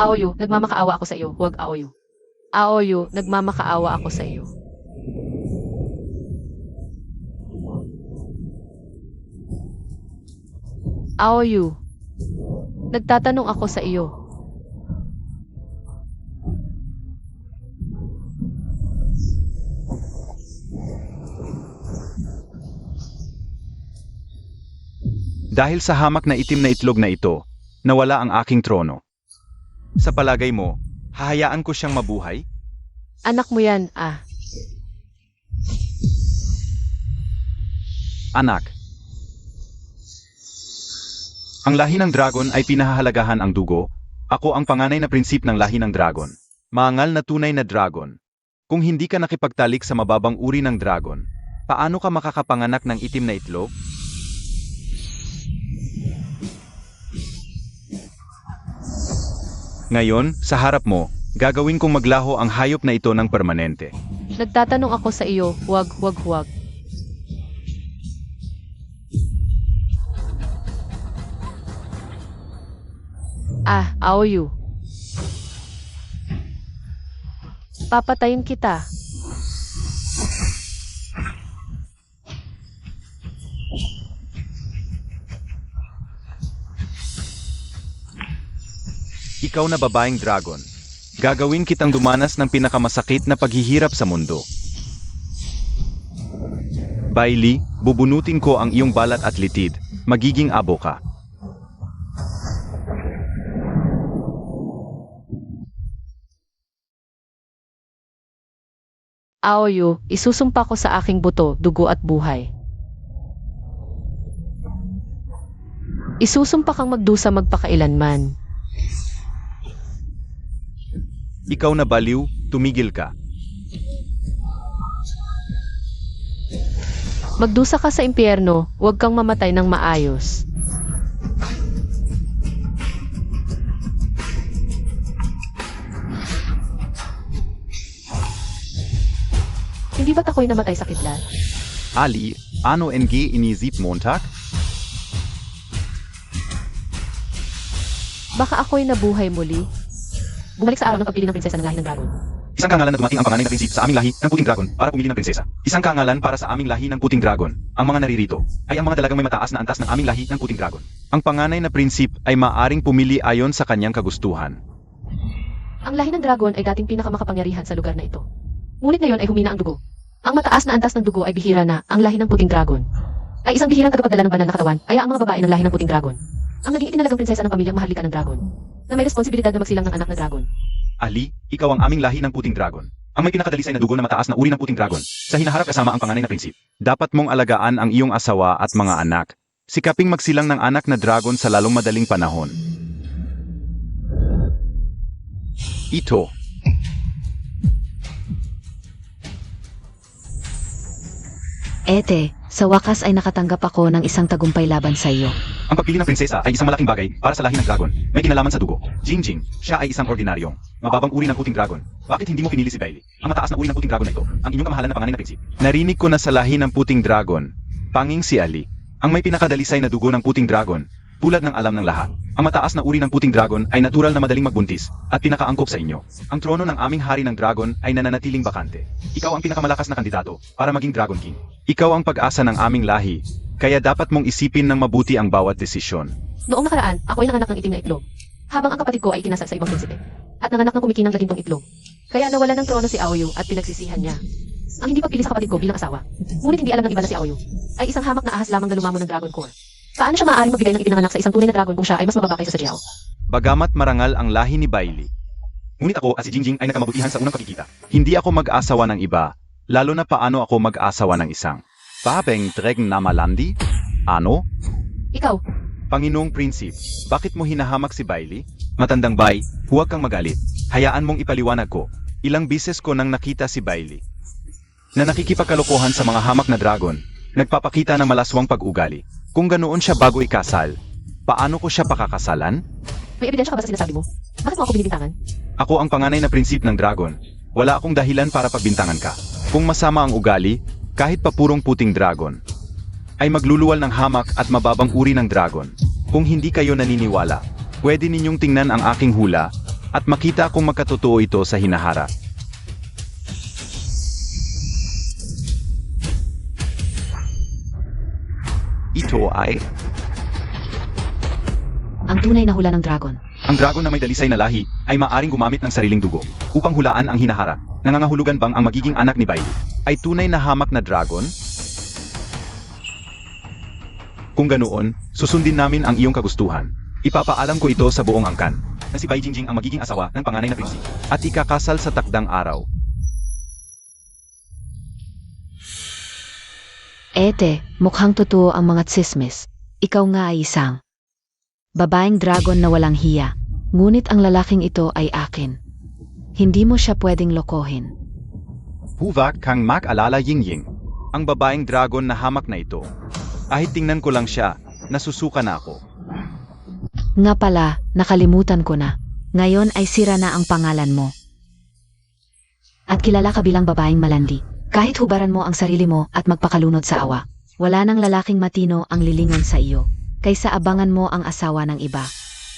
Aoyu, nagmamakaawa ako sa iyo. Huwag Aoyu. Aoyu, nagmamakaawa ako sa iyo. Aoyu, nagtatanong ako sa iyo. Dahil sa hamak na itim na itlog na ito, nawala ang aking trono. Sa palagay mo, hahayaan ko siyang mabuhay? Anak mo yan, ah. Anak. Ang lahi ng dragon ay pinahahalagahan ang dugo. Ako ang panganay na prinsip ng lahi ng dragon. Maangal na tunay na dragon. Kung hindi ka nakipagtalik sa mababang uri ng dragon, paano ka makakapanganak ng itim na itlog? Ngayon, sa harap mo, gagawin kong maglaho ang hayop na ito ng permanente. Nagtatanong ako sa iyo. Huwag. Ah, Aoyu. Papatayin kita. Ikaw na babaeng dragon. Gagawin kitang dumanas ng pinakamasakit na paghihirap sa mundo. Bailey, bubunutin ko ang iyong balat at litid. Magiging abo ka. Aoyu, isusumpa ko sa aking buto, dugo at buhay. Isusumpa kang magdusa magpakailanman. Ikaw na baliw, tumigil ka. Magdusa ka sa impyerno, huwag kang mamatay ng maayos. Hindi ba't ako'y namatay sa kidlat? Ali, ano NG inisip Montag? Baka ako'y nabuhay muli. Bumalik sa araw ng pagpili ng prinsesa ng lahi ng dragon. Isang kangalan na dumating ang panganay na prinsip sa aming lahi ng puting dragon para pumili ng prinsesa. Isang kangalan para sa aming lahi ng puting dragon. Ang mga naririto ay ang mga dalagang may mataas na antas ng aming lahi ng puting dragon. Ang panganay na prinsip ay maaring pumili ayon sa kanyang kagustuhan. Ang lahi ng dragon ay dating pinakamakapangyarihan sa lugar na ito. Ngunit ngayon ay humina ang dugo. Ang mataas na antas ng dugo ay bihira na. Ang lahi ng puting dragon ay isang bihirang tagapagdala ng banal na katawan, kaya ang mga babae ng lahi ng puting dragon ang naging itinalagang prinsesa ng pamilyang maharlika ng dragon na may responsibilidad na magsilang ng anak na dragon. Ali, ikaw ang aming lahi ng puting dragon. Ang may pinakadalisay na dugo na mataas na uri ng puting dragon. Sa hinaharap kasama ang panganay na prinsip. Dapat mong alagaan ang iyong asawa at mga anak. Sikaping magsilang ng anak na dragon sa lalong madaling panahon. Ito. Ete, sa wakas ay nakatanggap ako ng isang tagumpay laban sa iyo. Ang pagpili ng prinsesa ay isang malaking bagay para sa lahi ng dragon. May kinalaman sa dugo. Jingjing, siya ay isang ordinaryong, mababang uri ng puting dragon. Bakit hindi mo pinili si Bailey? Ang mataas na uri ng puting dragon na ito, ang inyong kamahalan na panganay na prinsip. Narinig ko na sa lahi ng puting dragon, panging si Ali, ang may pinakadalisay na dugo ng puting dragon, tulad ng alam ng lahat. Ang mataas na uri ng puting dragon ay natural na madaling magbuntis at pinakaangkop sa inyo. Ang trono ng aming hari ng dragon ay nananatiling bakante. Ikaw ang pinakamalakas na kandidato para maging Dragon King. Ikaw ang pag-asa ng aming lahi, kaya dapat mong isipin ng mabuti ang bawat desisyon. Noong nakaraan, ako ay nanganak ng itim na itlog, habang ang kapatid ko ay kinasal sa ibang prinsipe, at nanganak ng kumikinang gatintong itlog. Kaya nawala ng trono si Aoyu at pinagsisihan niya ang hindi pagpili sa kapatid ko bilang asawa. Ngunit hindi alam ng iba na si Aoyu ay isang hamak na ahas lamang na lumamon ng Dragon Core. Paano siya maaaring magbigay ng ipinanganak sa isang tunay na dragon kung siya ay mas mababa kaysa sa Jiao? Bagamat marangal ang lahi ni Bailey, ngunit ako at si Jingjing ay nagkamabutihan sa unang pagkikita. Hindi ako mag-asawa ng iba, lalo na paano ako mag-asawa ng isang Babeng Dragon na Malandi? Ano? Ikaw, Panginoong Prinsip, bakit mo hinahamak si Bailey? Matandang bay, huwag kang magalit. Hayaan mong ipaliwanag ko. Ilang bises ko nang nakita si Bailey na nakikipagkalokohan sa mga hamak na dragon, nagpapakita ng malaswang pag-ugali. Kung ganoon siya bago ikasal, paano ko siya pakakasalan? may ebidensya ka ba sa sinasabi mo? Bakit mo ako binibintangan? Ako ang panganay na prinsip ng dragon. Wala akong dahilan para pagbintangan ka. Kung masama ang ugali, kahit papurong puting dragon, ay magluluwal ng hamak at mababang uri ng dragon. Kung hindi kayo naniniwala, pwede ninyong tingnan ang aking hula. at makita kung magkatotoo ito sa hinaharap. Ito ay Ang tunay na hula ng dragon. ang dragon na may dalisay na lahi ay maaring gumamit ng sariling dugo upang hulaan ang hinaharap. Nangangahulugan bang ang magiging anak ni Bailey ay tunay na hamak na dragon? Kung ganoon, susundin namin ang iyong kagustuhan. Ipapaalam ko ito sa buong angkan na si Bai Jingjing ang magiging asawa ng panganay na prinsip at ikakasal sa takdang araw. Ete, mukhang totoo ang mga tsismis. Ikaw nga ay isang babaeng dragon na walang hiya. Ngunit ang lalaking ito ay akin. Hindi mo siya pwedeng lokohin. Huwag kang mag-alala, Yingying. Ang babaeng dragon na hamak na ito. Kahit tingnan ko lang siya, nasusuka na ako. Nga pala, nakalimutan ko na. Ngayon ay sira na ang pangalan mo. At kilala ka bilang babaeng malandi. Kahit hubaran mo ang sarili mo at magpakalunod sa awa, wala nang lalaking matino ang lilingon sa iyo, kaysa abangan mo ang asawa ng iba.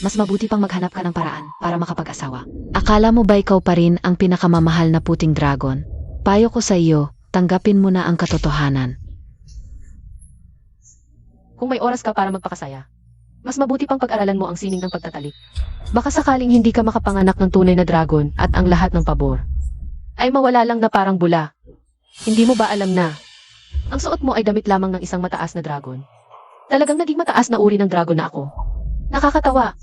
Mas mabuti pang maghanap ka ng paraan para makapag-asawa. Akala mo ba ikaw pa rin ang pinakamamahal na puting dragon? Payo ko sa iyo, tanggapin mo na ang katotohanan. Kung may oras ka para magpakasaya, mas mabuti pang pag-aralan mo ang sining ng pagtatalik. Baka sakaling hindi ka makapanganak ng tunay na dragon at ang lahat ng pabor ay mawala lang na parang bula. Hindi mo ba alam na ang suot mo ay damit lamang ng isang mataas na dragon? Talagang naging mataas na uri ng dragon na ako. Nakakatawa.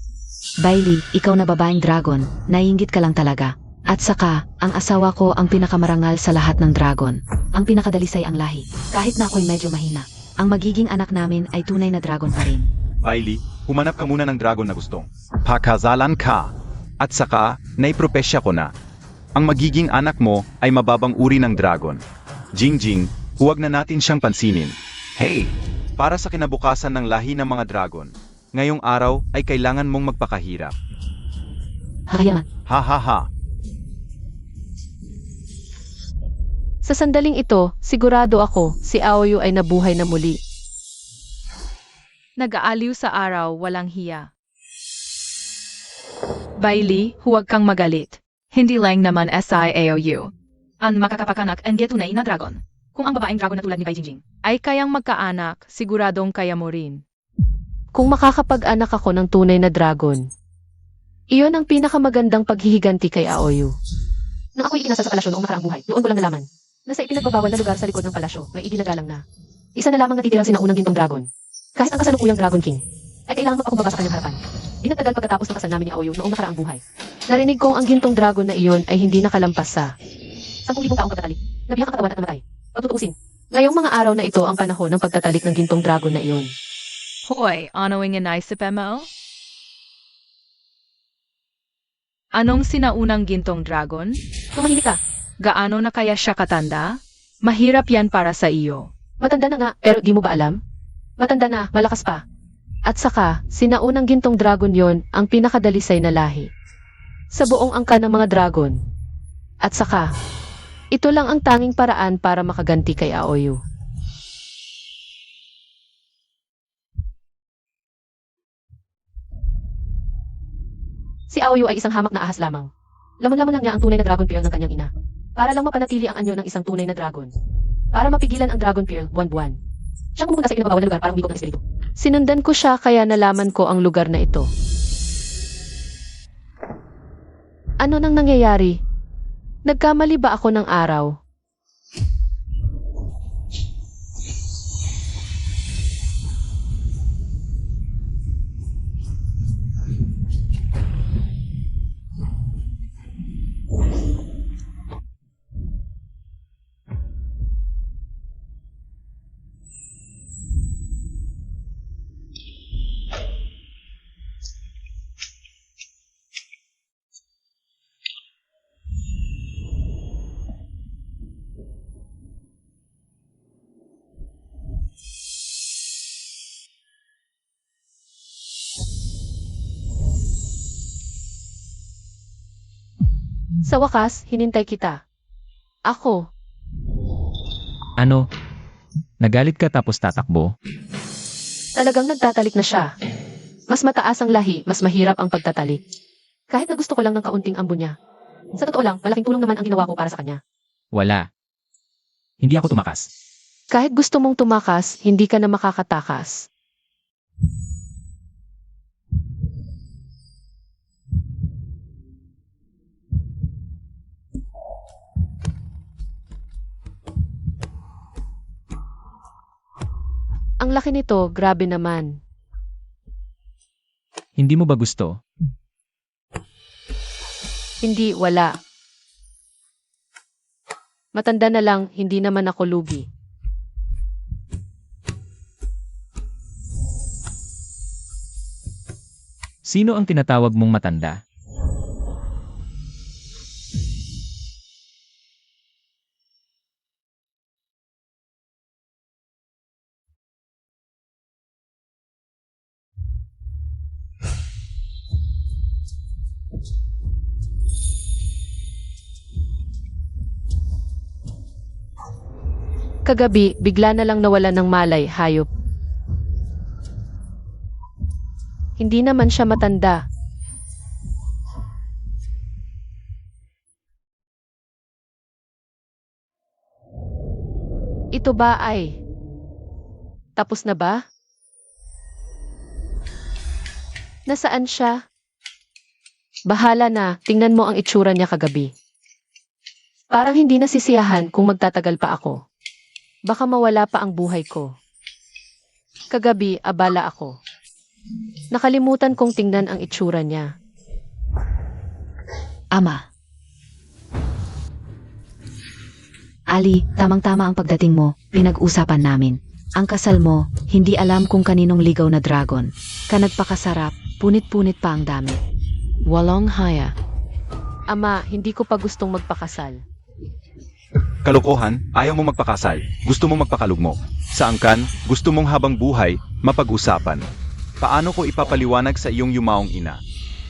Bailey, ikaw na babaeng dragon, naiinggit ka lang talaga. At saka, ang asawa ko ang pinakamarangal sa lahat ng dragon. Ang pinakadalisay ang lahi. Kahit na ako'y medyo mahina, ang magiging anak namin ay tunay na dragon pa rin. Bailey, humanap ka muna ng dragon na gustong pakasalan ka. At saka, naipropesya ko na. Ang magiging anak mo ay mababang uri ng dragon. Jingjing, huwag na natin siyang pansinin. Hey! Para sa kinabukasan ng lahi ng mga dragon, ngayong araw ay kailangan mong magpakahirap. Hakayaman. Ha ha ha! Sa sandaling ito, sigurado ako si Aoyu ay nabuhay na muli. Nag-aaliw sa araw, walang hiya. Bailey, huwag kang magalit. Hindi lang naman SIAOU. Ang makakapanak ang tunay na dragon. Kung ang babaeng dragon na tulad ni Bai Jingjing ay kayang magkaanak, siguradong kaya mo rin. Kung makakapag-anak ako ng tunay na dragon, iyon ang pinakamagandang paghihiganti kay Aoyu. Nang ako'y ikinasal sa palasyo noong nakaraang buhay, doon ko lang nalaman na sa ipinagbabawal na lugar sa likod ng palasyo may iginagalang na isa na lamang natitirang sinaunang gintong dragon. Kahit ang kasalukuyang Dragon King ay kailangan magpakumbaba sa kanyang harapan. Dinatagal pagkatapos ng kasal namin ni Aoyu noong nakaraang buhay. Narinig kong ang gintong dragon na iyon ay hindi nakalampas sa 10,000 taong pagtatalik. Nabiyang ang katawan at namatay. Pagtutuusin, ngayong mga araw na ito ang panahon ng pagtatalik ng gintong dragon na iyon. Hoy, ano ang inaisip mo? Anong sinaunang gintong dragon? Tumahimik ka. Gaano na kaya siya katanda? Mahirap yan para sa iyo. Matanda na nga, pero di mo ba alam? Matanda na, malakas pa. At saka, sinaunang gintong dragon yon ang pinakadalisay na lahi sa buong angka ng mga dragon. At saka, ito lang ang tanging paraan para makaganti kay Aoyu. Si Aoyu ay isang hamak na ahas lamang. Lamang-lamang lang niya ang tunay na dragon pearl ng kanyang ina. Para lang mapanatili ang anyo ng isang tunay na dragon. Para mapigilan ang dragon pearl buwan-buwan. Siyang pumunta sa ipinagbabawal na lugar para umikot ng espiritu. Sinundan ko siya kaya nalaman ko ang lugar na ito. Ano nang nangyayari? Nagkamali ba ako ng araw? Sa wakas, hinintay kita. Ako. Ano? Nagalit ka tapos tatakbo? Talagang nagtatalik na siya. Mas mataas ang lahi, mas mahirap ang pagtatalik. Kahit na gusto ko lang ng kaunting ambo niya. Sa totoo lang, malaking tulong naman ang ginawa ko para sa kanya. Wala. Hindi ako tumakas. Kahit gusto mong tumakas, hindi ka na makakatakas. Ang laki nito, grabe naman. Hindi mo ba gusto? Hindi, wala. Matanda na lang, hindi naman ako lugi. Sino ang tinatawag mong matanda? Kagabi, bigla na lang nawala ng malay, hayop. Hindi naman siya matanda. Ito ba ay... Tapos na ba? Nasaan siya? Bahala na, tingnan mo ang itsura niya kagabi. Parang hindi nasisiyahan kung magtatagal pa ako. Baka mawala pa ang buhay ko. Kagabi, abala ako. Nakalimutan kong tingnan ang itsura niya. Ama. Ali, tamang-tama ang pagdating mo, pinag-usapan namin. Ang kasal mo, hindi alam kung kaninong ligaw na dragon. Ka nagpakasarap, punit-punit pa ang dami. Walang haya. Ama, hindi ko pa gustong magpakasal. Kalokohan, ayaw mo magpakasal. Gusto mo magpakalugmo. Sa angkan, gusto mong habang buhay, mapag-usapan. Paano ko ipapaliwanag sa iyong yumaong ina?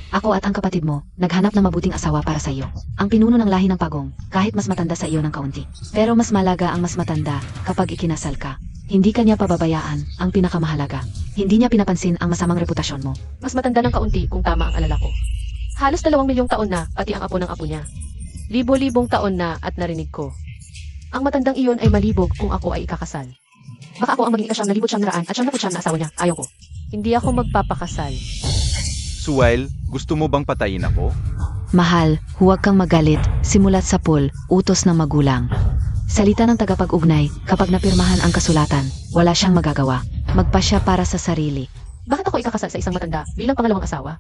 Ako at ang kapatid mo, naghanap ng mabuting asawa para sa iyo. Ang pinuno ng lahi ng pagong, kahit mas matanda sa iyo ng kaunti. Pero mas malaga ang mas matanda kapag ikinasal ka. Hindi kanya pababayaan ang pinakamahalaga. Hindi niya pinapansin ang masamang reputasyon mo. Mas matanda ng kaunti kung tama ang alala ko. Halos 2 milyong taon na, pati ang apo ng apo niya. Libo-libong taon na at narinig ko. Ang matandang iyon ay malibog kung ako ay ikakasal. Baka ako ang maging ika 900 at 900 na asawa niya. Ayaw ko. Hindi ako magpapakasal. Suwail, gusto mo bang patayin ako? Mahal, huwag kang magalit, simulat sa pool, utos ng magulang. Salita ng tagapag-ugnay, kapag napirmahan ang kasulatan, wala siyang magagawa. Magpa siya para sa sarili. Bakit ako ikakasal sa isang matanda bilang pangalawang asawa?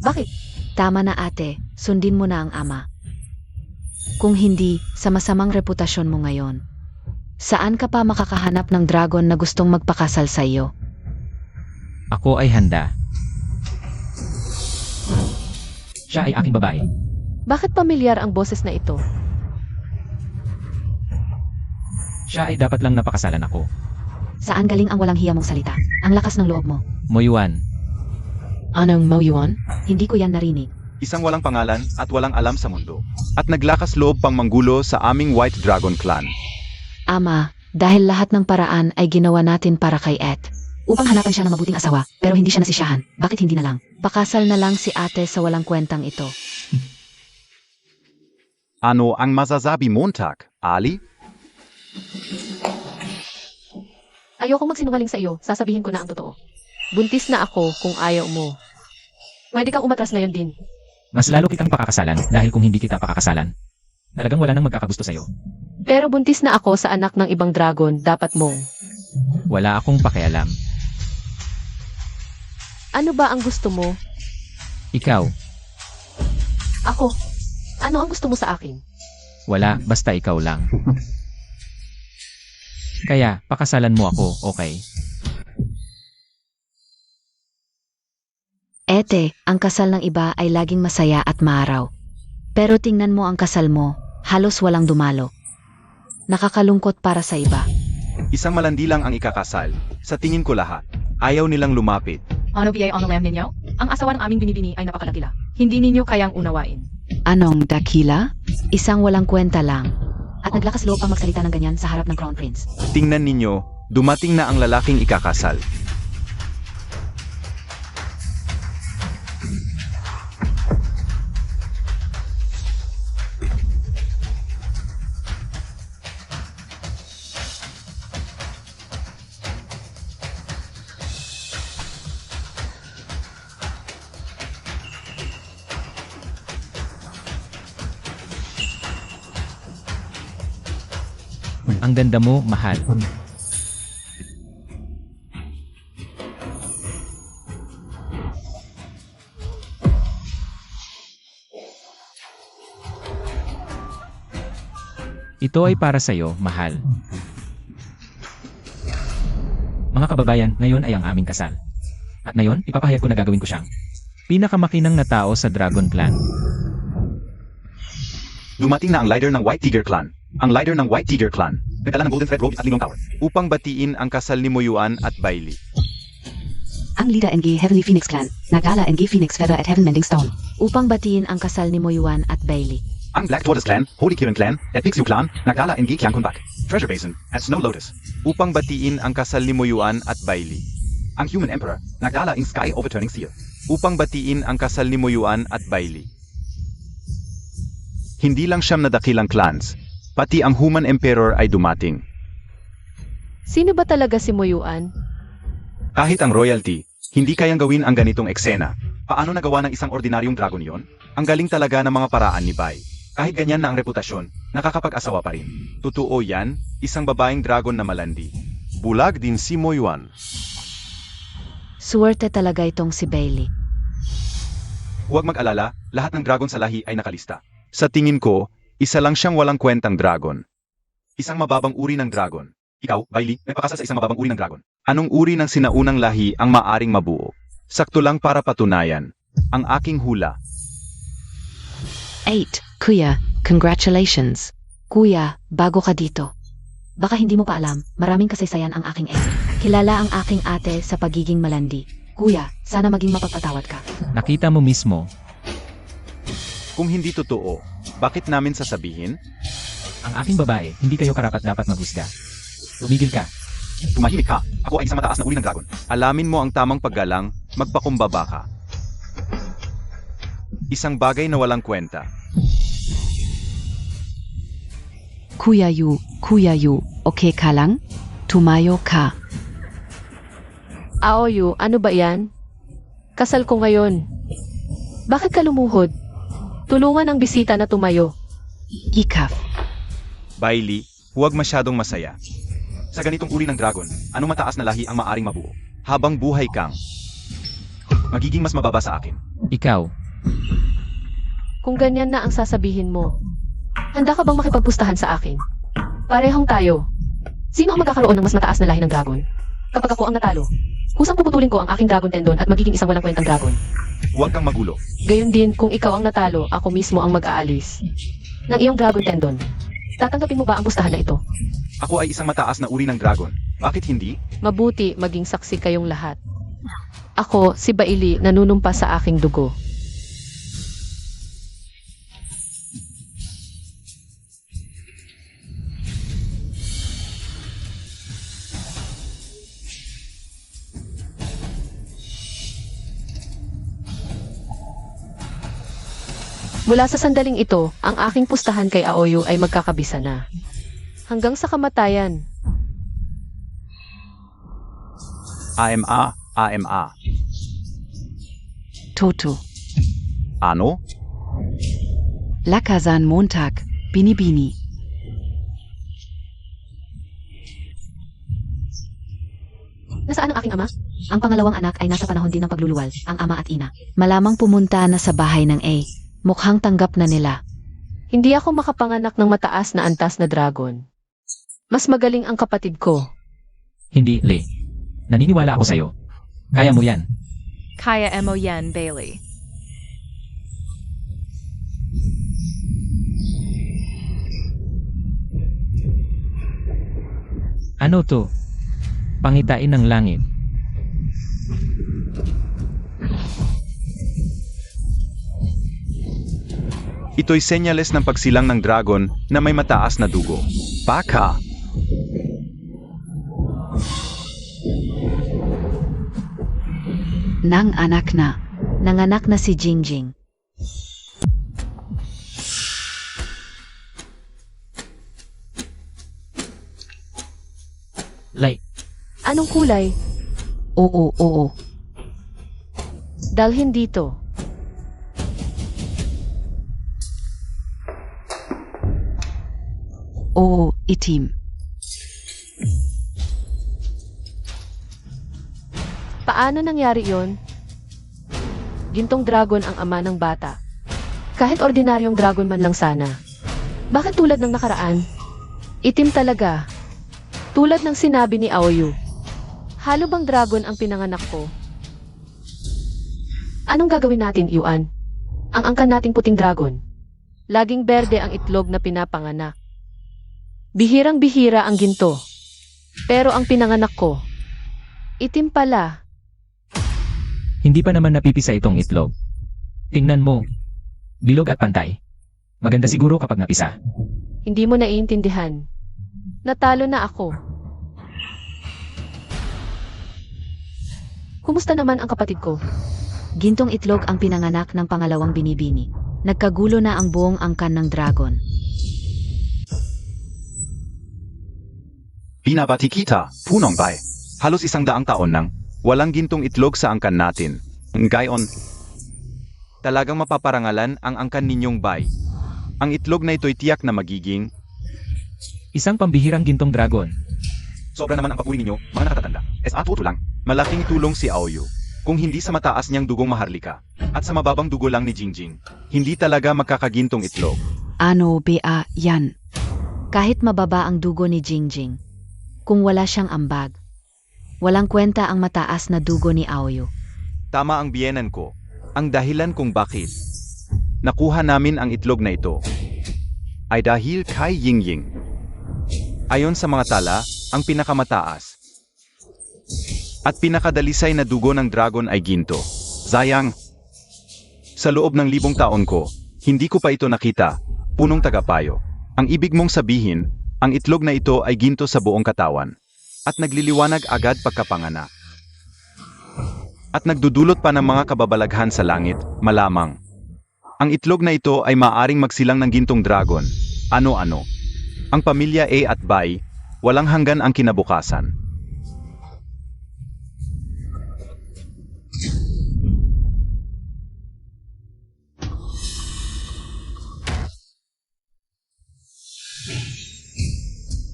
Bakit? Tama na ate, sundin mo na ang ama. Kung hindi, sa masamang reputasyon mo ngayon. Saan ka pa makakahanap ng dragon na gustong magpakasal sa iyo? Ako ay handa. Siya ay aking babae. Bakit pamilyar ang boses na ito? Siya ay dapat lang napakasalan ako. Saan galing ang walang hiya mong salita? Ang lakas ng loob mo. Moyuan. Anong Moyuan? Hindi ko yan narinig. Isang walang pangalan at walang alam sa mundo. At naglakas loob pang manggulo sa aming White Dragon Clan. Ama, dahil lahat ng paraan ay ginawa natin para kay Ed. Upang hanapan siya ng mabuting asawa, pero hindi siya nasisiyahan. Bakit hindi na lang? Pakasal na lang si ate sa walang kwentang ito. Ano ang masasabi Montag, Ali? Ayokong magsinungaling sa iyo, sasabihin ko na ang totoo. Buntis na ako kung ayaw mo. Pwede kang umatras ngayon din. Mas lalo kitang pakakasalan dahil kung hindi kita pakakasalan, talagang wala nang magkakagusto sa'yo. Pero buntis na ako sa anak ng ibang dragon, dapat mong. Wala akong pakialam. Ano ba ang gusto mo? Ikaw, Ako. Ano ang gusto mo sa akin? wala, basta ikaw lang. Kaya, pakasalan mo ako, okay? Ete, ang kasal ng iba ay laging masaya at maaraw. Pero tingnan mo ang kasal mo, halos walang dumalo. Nakakalungkot para sa iba. Isang malandi lang ang ikakasal. Sa tingin ko lahat. Ayaw nilang lumapit. Ano ba ang alam ninyo? Ang asawa ng aming binibini ay napakalakila. Hindi ninyo kayang unawain. Anong dakila? Isang walang kwenta lang. At naglakas loob ang magsalita ng ganyan sa harap ng Crown Prince. Tingnan ninyo, dumating na ang lalaking ikakasal. Ang ganda mo, mahal. Ito ay para sa'yo, mahal. Mga kababayan, ngayon ay ang aming kasal. At ngayon, ipapahayag ko na gagawin ko siyang pinakamakinang na tao sa Dragon Clan. Dumating na ang leader ng White Tiger Clan. Ang leader ng White Tiger Clan. Nagdala ng Golden Thread Robe at Lingong Tower. Upang batiin ang kasal ni Moyuan at Bailey. Ang Leader NG Heavenly Phoenix Clan, nagala NG Phoenix Feather at Heaven Mending Stone. Upang batiin ang kasal ni Moyuan at Bailey. Ang Black Tortoise Clan, Holy Kirin Clan, at Pixiu Clan, nagdala NG Kiangkunbak. Treasure Basin, at Snow Lotus. Upang batiin ang kasal ni Moyuan at Bailey. Ang Human Emperor, nagdala ang Sky Overturning Seal. Upang batiin ang kasal ni Moyuan at Bailey. Hindi lang siyam na dakilang clans, pati ang Human Emperor ay dumating. Sino ba talaga si Moyuan? Kahit ang royalty, hindi kayang gawin ang ganitong eksena. Paano nagawa ng isang ordinaryong dragon yon? Ang galing talaga ng mga paraan ni Bai. Kahit ganyan na ang reputasyon, nakakapag-asawa pa rin. Totoo yan, isang babaeng dragon na malandi. Bulag din si Moyuan. Suwerte talaga itong si Bailey. Huwag mag-alala, lahat ng dragon sa lahi ay nakalista. Sa tingin ko, isa lang siyang walang kwentang dragon. Isang mababang uri ng dragon. Ikaw, Bailey, nagpakasal sa isang mababang uri ng dragon. Anong uri ng sinaunang lahi ang maaring mabuo? Sakto lang para patunayan. Ang aking hula. 8. Kuya, congratulations. Kuya, bago ka dito. Baka hindi mo pa alam, maraming kasaysayan ang aking ex. Kilala ang aking ate sa pagiging malandi. Kuya, sana maging mapagpatawad ka. Nakita mo mismo, Kung hindi totoo, bakit namin sasabihin? ang aking babae, hindi kayo karapat-dapat maghusga. Tumigil ka. Tumahimik ka. Ako ay isang mataas na uri ng dragon. Alamin mo ang tamang paggalang, magpakumbaba ka. Isang bagay na walang kwenta. Kuya Yu, okay ka lang? Tumayo ka. Aoyu, ano ba yan? Kasal ko ngayon. Bakit ka lumuhod? Tulungan ang bisita na tumayo. Ikaf. Bailey, huwag masyadong masaya. Sa ganitong uri ng dragon, anong mataas na lahi ang maaring mabuo? Habang buhay kang, magiging mas mababa sa akin. Ikaw, Kung ganyan na ang sasabihin mo, handa ka bang makipagpustahan sa akin? Parehong tayo. Sino ang magkakaroon ng mas mataas na lahi ng dragon? Kapag ako ang natalo, kusang puputulin ko ang aking dragon tendon at magiging isang walang kwentang dragon. Huwag kang magulo. Gayon din kung ikaw ang natalo, ako mismo ang mag-aalis ng iyong dragon tendon. Tatanggapin mo ba ang pustahan na ito? Ako ay isang mataas na uri ng dragon. Bakit hindi? Mabuti maging saksi kayong lahat. Ako, si Bailey, nanunumpa sa aking dugo. Mula sa sandaling ito, ang aking pustahan kay Aoyu ay magkakabisa na. Hanggang sa kamatayan. AMA, AMA. Toto. Ano? Lakazan Montag. Binibini. Nasaan ang aking ama? Ang pangalawang anak ay nasa panahon din ng pagluluwal, ang ama at ina. Malamang pumunta na sa bahay ng A. Mukhang tanggap na nila. Hindi ako makapanganak ng mataas na antas na dragon. Mas magaling ang kapatid ko. hindi, Lee. Naniniwala ako sa'yo. Kaya mo yan. Kaya mo yan, Bailey. Ano to? Pangitain ng langit. Ito'y senyales ng pagsilang ng dragon na may mataas na dugo. Baka! Nang anak na. Nanganak na si Jingjing. Like, Anong kulay? Oo. Dalhin dito. Oo, itim. Paano nangyari yon? Gintong dragon ang ama ng bata. Kahit ordinaryong dragon man lang sana. Bakit tulad ng nakaraan? Itim talaga. Tulad ng sinabi ni Aoyu. Halo bang dragon ang pinanganak ko? Anong gagawin natin, Yuan? Ang angkan nating puting dragon. Laging berde ang itlog na pinapanganak. Bihirang-bihira ang ginto. Pero ang pinanganak ko, itim pala. Hindi pa naman napipisa itong itlog. Tingnan mo. Bilog at pantay. Maganda siguro kapag napisa. Hindi mo naiintindihan. Natalo na ako. Kumusta naman ang kapatid ko? Gintong itlog ang pinanganak ng pangalawang binibini. Nagkagulo na ang buong angkan ng dragon. Binabati kita, punong bay. Halos 100 taon nang walang gintong itlog sa angkan natin. Gayon, talagang mapaparangalan ang angkan ninyong bay. Ang itlog na ito'y tiyak na magiging Isang pambihirang gintong dragon. sobra naman ang papuri ninyo, mga nakatatanda. Totoo lang, malaking tulong si Aoyu. Kung hindi sa mataas niyang dugong maharlika, at sa mababang dugo lang ni Jingjing, hindi talaga makakagintong itlog. Ano ba yan? Kahit mababa ang dugo ni Jingjing, kung wala siyang ambag, walang kwenta ang mataas na dugo ni Aoyu. Tama ang biyenan ko. Ang dahilan kung bakit nakuha namin ang itlog na ito ay dahil kay Yingying. Ayon sa mga tala, ang pinakamataas at pinakadalisay na dugo ng dragon ay ginto. Sayang, sa loob ng 1000 taon ko, hindi ko pa ito nakita, punong tagapayo. Ang ibig mong sabihin, ang itlog na ito ay ginto sa buong katawan at nagliliwanag agad pagkapanganak. At nagdudulot pa ng mga kababalaghan sa langit, malamang. Ang itlog na ito ay maaring magsilang ng gintong dragon. Ano-ano. Ang pamilya A at Bai, walang hanggan ang kinabukasan.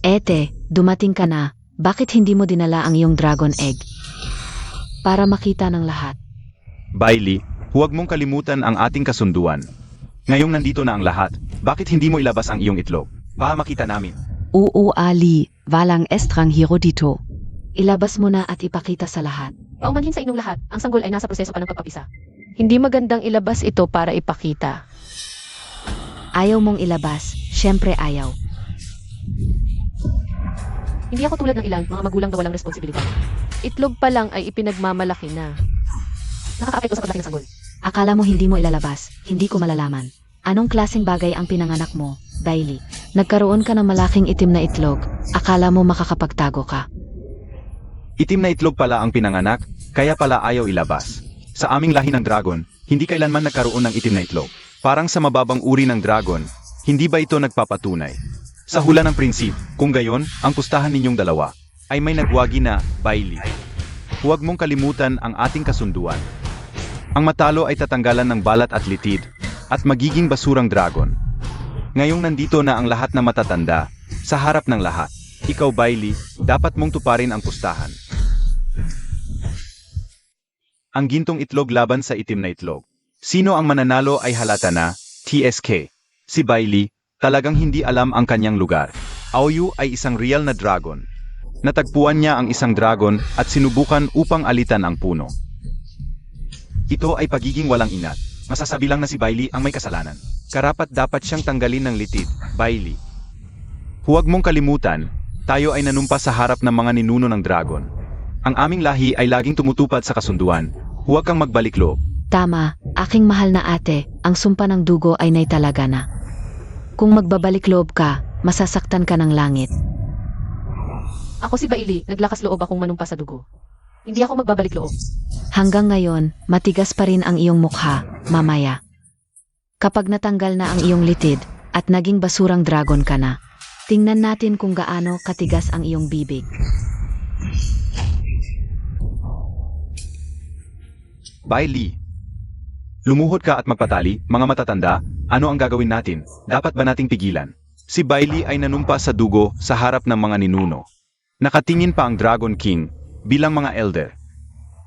Ete, dumating ka na. Bakit hindi mo dinala ang iyong dragon egg? Para makita ng lahat. Bailey, huwag mong kalimutan ang ating kasunduan. Ngayong nandito na ang lahat, bakit hindi mo ilabas ang iyong itlog? Para makita namin. Oo Ali, walang estranghero dito. Ilabas mo na at ipakita sa lahat. Paumanhin sa inyong lahat, ang sanggol ay nasa proseso pa ng pagpapisa. Hindi magandang ilabas ito para ipakita. Ayaw mong ilabas, syempre ayaw. Hindi ako tulad ng ilang mga magulang na walang responsibilidad. Itlog pa lang ay ipinagmamalaki na. Nakakaapekto sa paglaki ng sanggol. Akala mo hindi mo ilalabas, hindi ko malalaman. Anong klaseng bagay ang pinanganak mo, Bailey? Nagkaroon ka ng malaking itim na itlog, akala mo makakapagtago ka. Itim na itlog pala ang pinanganak, kaya pala ayaw ilabas. Sa aming lahi ng dragon, hindi kailanman nagkaroon ng itim na itlog. Parang sa mababang uri ng dragon, hindi ba ito nagpapatunay? Sa hula ng prinsip, kung gayon, ang pustahan ninyong dalawa ay may nagwagi na, Bailey. Huwag mong kalimutan ang ating kasunduan. Ang matalo ay tatanggalan ng balat at litid, at magiging basurang dragon. Ngayong nandito na ang lahat na matatanda, sa harap ng lahat, ikaw Bailey, dapat mong tuparin ang pustahan. Ang gintong itlog laban sa itim na itlog. Sino ang mananalo ay halata na, TSK. Si Bailey, talagang hindi alam ang kanyang lugar. Aoyu ay isang real na dragon. Natagpuan niya ang isang dragon at sinubukan upang alitan ang puno. Ito ay pagiging walang inat. Masasabi lang na si Bailey ang may kasalanan. Karapat dapat siyang tanggalin ng litid, Bailey. Huwag mong kalimutan, tayo ay nanumpa sa harap ng mga ninuno ng dragon. Ang aming lahi ay laging tumutupad sa kasunduan. Huwag kang magbalik loob. Tama, aking mahal na ate, ang sumpa ng dugo ay naitalaga na. Kung magbabalik loob ka, masasaktan ka ng langit. Ako si Bailey, naglakas loob akong manumpa sa dugo. Hindi ako magbabalik loob. Hanggang ngayon, matigas pa rin ang iyong mukha, mamaya. Kapag natanggal na ang iyong litid, at naging basurang dragon ka na, tingnan natin kung gaano katigas ang iyong bibig. Bailey. Lumuhod ka at magpatali, mga matatanda, ano ang gagawin natin? Dapat ba nating pigilan? Si Bailey ay nanumpa sa dugo sa harap ng mga ninuno. Nakatingin pa ang Dragon King bilang mga elder.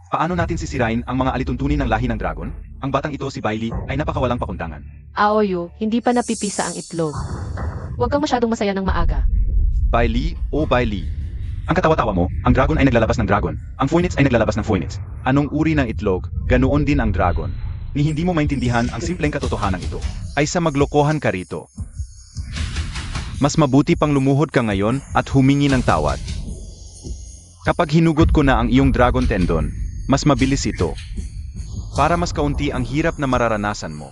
Paano natin sisirain ang mga alituntunin ng lahi ng dragon? Ang batang ito, si Bailey, ay napakawalang pakundangan. Aoyu, hindi pa napipisa ang itlog. Huwag kang masyadong masaya ng maaga. Bailey, oh Bailey. Ang katawa-tawa mo, ang dragon ay naglalabas ng dragon. Ang phoenix ay naglalabas ng phoenix. Anong uri ng itlog, ganoon din ang dragon. Ni hindi mo maintindihan ang simpleng katotohanan ito. Ay sa maglokohan ka rito. Mas mabuti pang lumuhod ka ngayon at humingi ng tawad. Kapag hinugot ko na ang iyong dragon tendon, mas mabilis ito. Para mas kaunti ang hirap na mararanasan mo.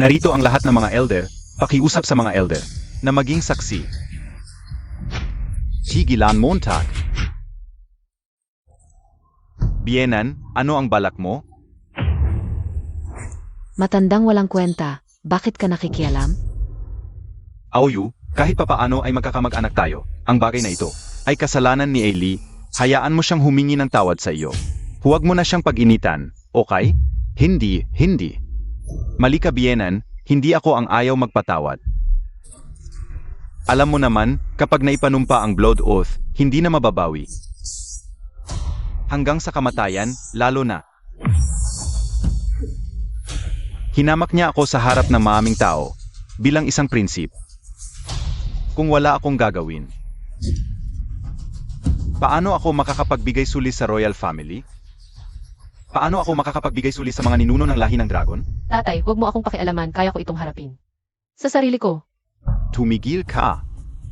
Narito ang lahat ng mga elder, pakiusap sa mga elder, na maging saksi. Higilan Montag. Bienan, ano ang balak mo? Matandang walang kwenta, bakit ka nakikialam? Aoyu, kahit papaano ay magkakamag-anak tayo. Ang bagay na ito ay kasalanan ni Ailey. Hayaan mo siyang humingi ng tawad sa iyo. Huwag mo na siyang pag-initan, okay? Hindi. Mali ka, Bienan, hindi ako ang ayaw magpatawad. Alam mo naman, kapag naipanumpa ang blood oath, hindi na mababawi. Hanggang sa kamatayan, lalo na. Hinamak niya ako sa harap ng maaming tao, bilang isang prinsip. Kung wala akong gagawin, paano ako makakapagbigay suli sa royal family? Paano ako makakapagbigay suli sa mga ninuno ng lahi ng dragon? Tatay, huwag mo akong pakialaman, kaya ko itong harapin. Sa sarili ko, Tumigil ka.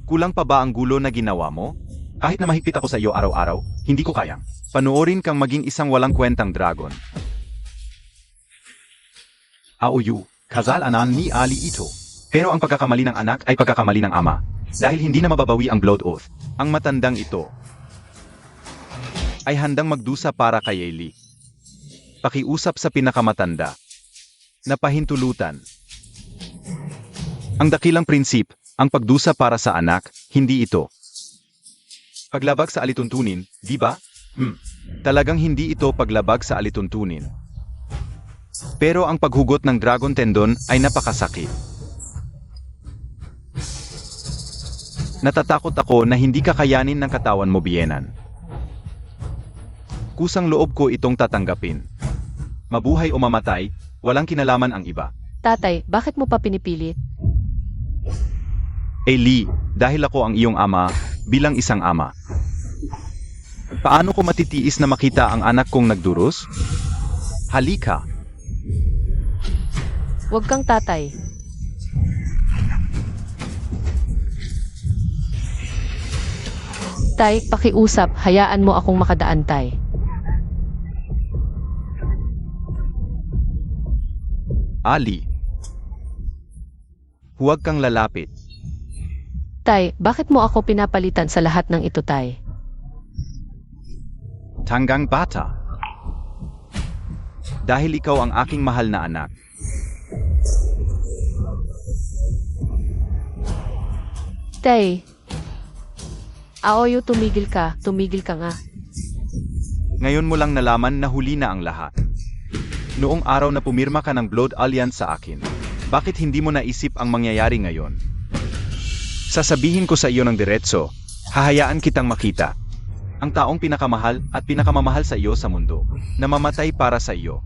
Kulang pa ba ang gulo na ginawa mo? Kahit na mahigpit ako sa iyo araw-araw, hindi ko kayang panoorin kang maging isang walang kwentang dragon. Aoyu, kasalanan ni Ali ito. Pero ang pagkakamali ng anak ay pagkakamali ng ama. Dahil hindi na mababawi ang blood oath, ang matandang ito ay handang magdusa para kay Ailey. Pakiusap sa pinakamatanda na pahintulutan. Ang dakilang prinsip, ang pagdusa para sa anak, hindi ito. Paglabag sa alituntunin, di ba? Talagang hindi ito paglabag sa alituntunin. Pero ang paghugot ng dragon tendon ay napakasakit. Natatakot ako na hindi kakayanin ng katawan mo, Bienan. Kusang loob ko itong tatanggapin. Mabuhay o mamatay, walang kinalaman ang iba. tatay, bakit mo pa pinipilit? Ailey, dahil ako ang iyong ama, bilang isang ama. Paano ko matitiis na makita ang anak kong nagduros? Halika. Huwag kang tatay. Tay, pakiusap, hayaan mo akong makadaan, tay. Ali. Huwag kang lalapit. Tay, bakit mo ako pinapalitan sa lahat ng ito, tay? Tanggang bata. Dahil ikaw ang aking mahal na anak. Tay, Aoyu, tumigil ka nga. Ngayon mo lang nalaman na huli na ang lahat. Noong araw na pumirma ka ng Blood Alliance sa akin, bakit hindi mo naisip ang mangyayari ngayon? Sasabihin ko sa iyo ng diretso, hahayaan kitang makita. Ang taong pinakamahal at pinakamamahal sa iyo sa mundo, na mamatay para sa iyo.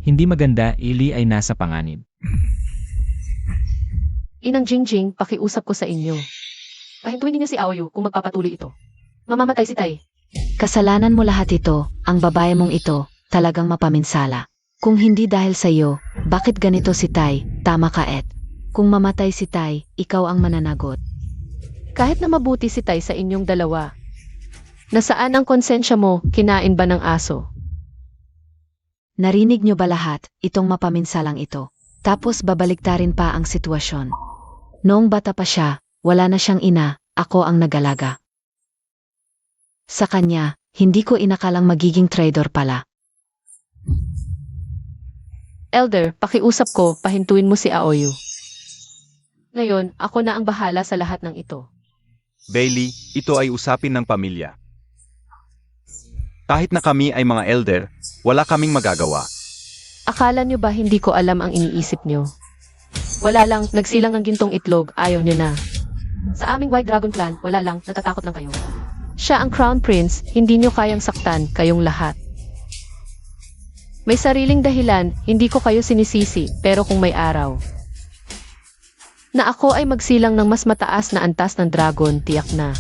Hindi maganda, Ailey ay nasa panganib. Inang Jingjing, pakiusap ko sa inyo. Pahintuin ninyo si Aoyu kung magpapatuloy ito. Mamamatay si Tay. Kasalanan mo lahat ito, ang babae mong ito, talagang mapaminsala. Kung hindi dahil sa iyo, bakit ganito si Tai? Tama ka, Ed. Kung mamatay si Tai, ikaw ang mananagot. Kahit na mabuti si Tay sa inyong dalawa. Nasaan ang konsensya mo, kinain ba ng aso? Narinig niyo ba lahat, itong mapaminsalang ito? Tapos babaliktarin pa ang sitwasyon. Noong bata pa siya, wala na siyang ina, ako ang nagalaga. Sa kanya, hindi ko inakalang magiging traitor pala. Elder, pakiusap ko, pahintuin mo si Aoyu. Ngayon, ako na ang bahala sa lahat ng ito. Bailey, ito ay usapin ng pamilya. Kahit na kami ay mga elder, wala kaming magagawa. Akala niyo ba hindi ko alam ang iniisip niyo? Wala lang, nagsilang ng gintong itlog, ayaw niyo na. Sa aming White Dragon Clan, wala lang, natatakot lang kayo. Siya ang Crown Prince, hindi niyo kayang saktan, kayong lahat. May sariling dahilan, hindi ko kayo sinisisi, pero kung may araw na ako ay magsilang ng mas mataas na antas ng dragon, tiyak na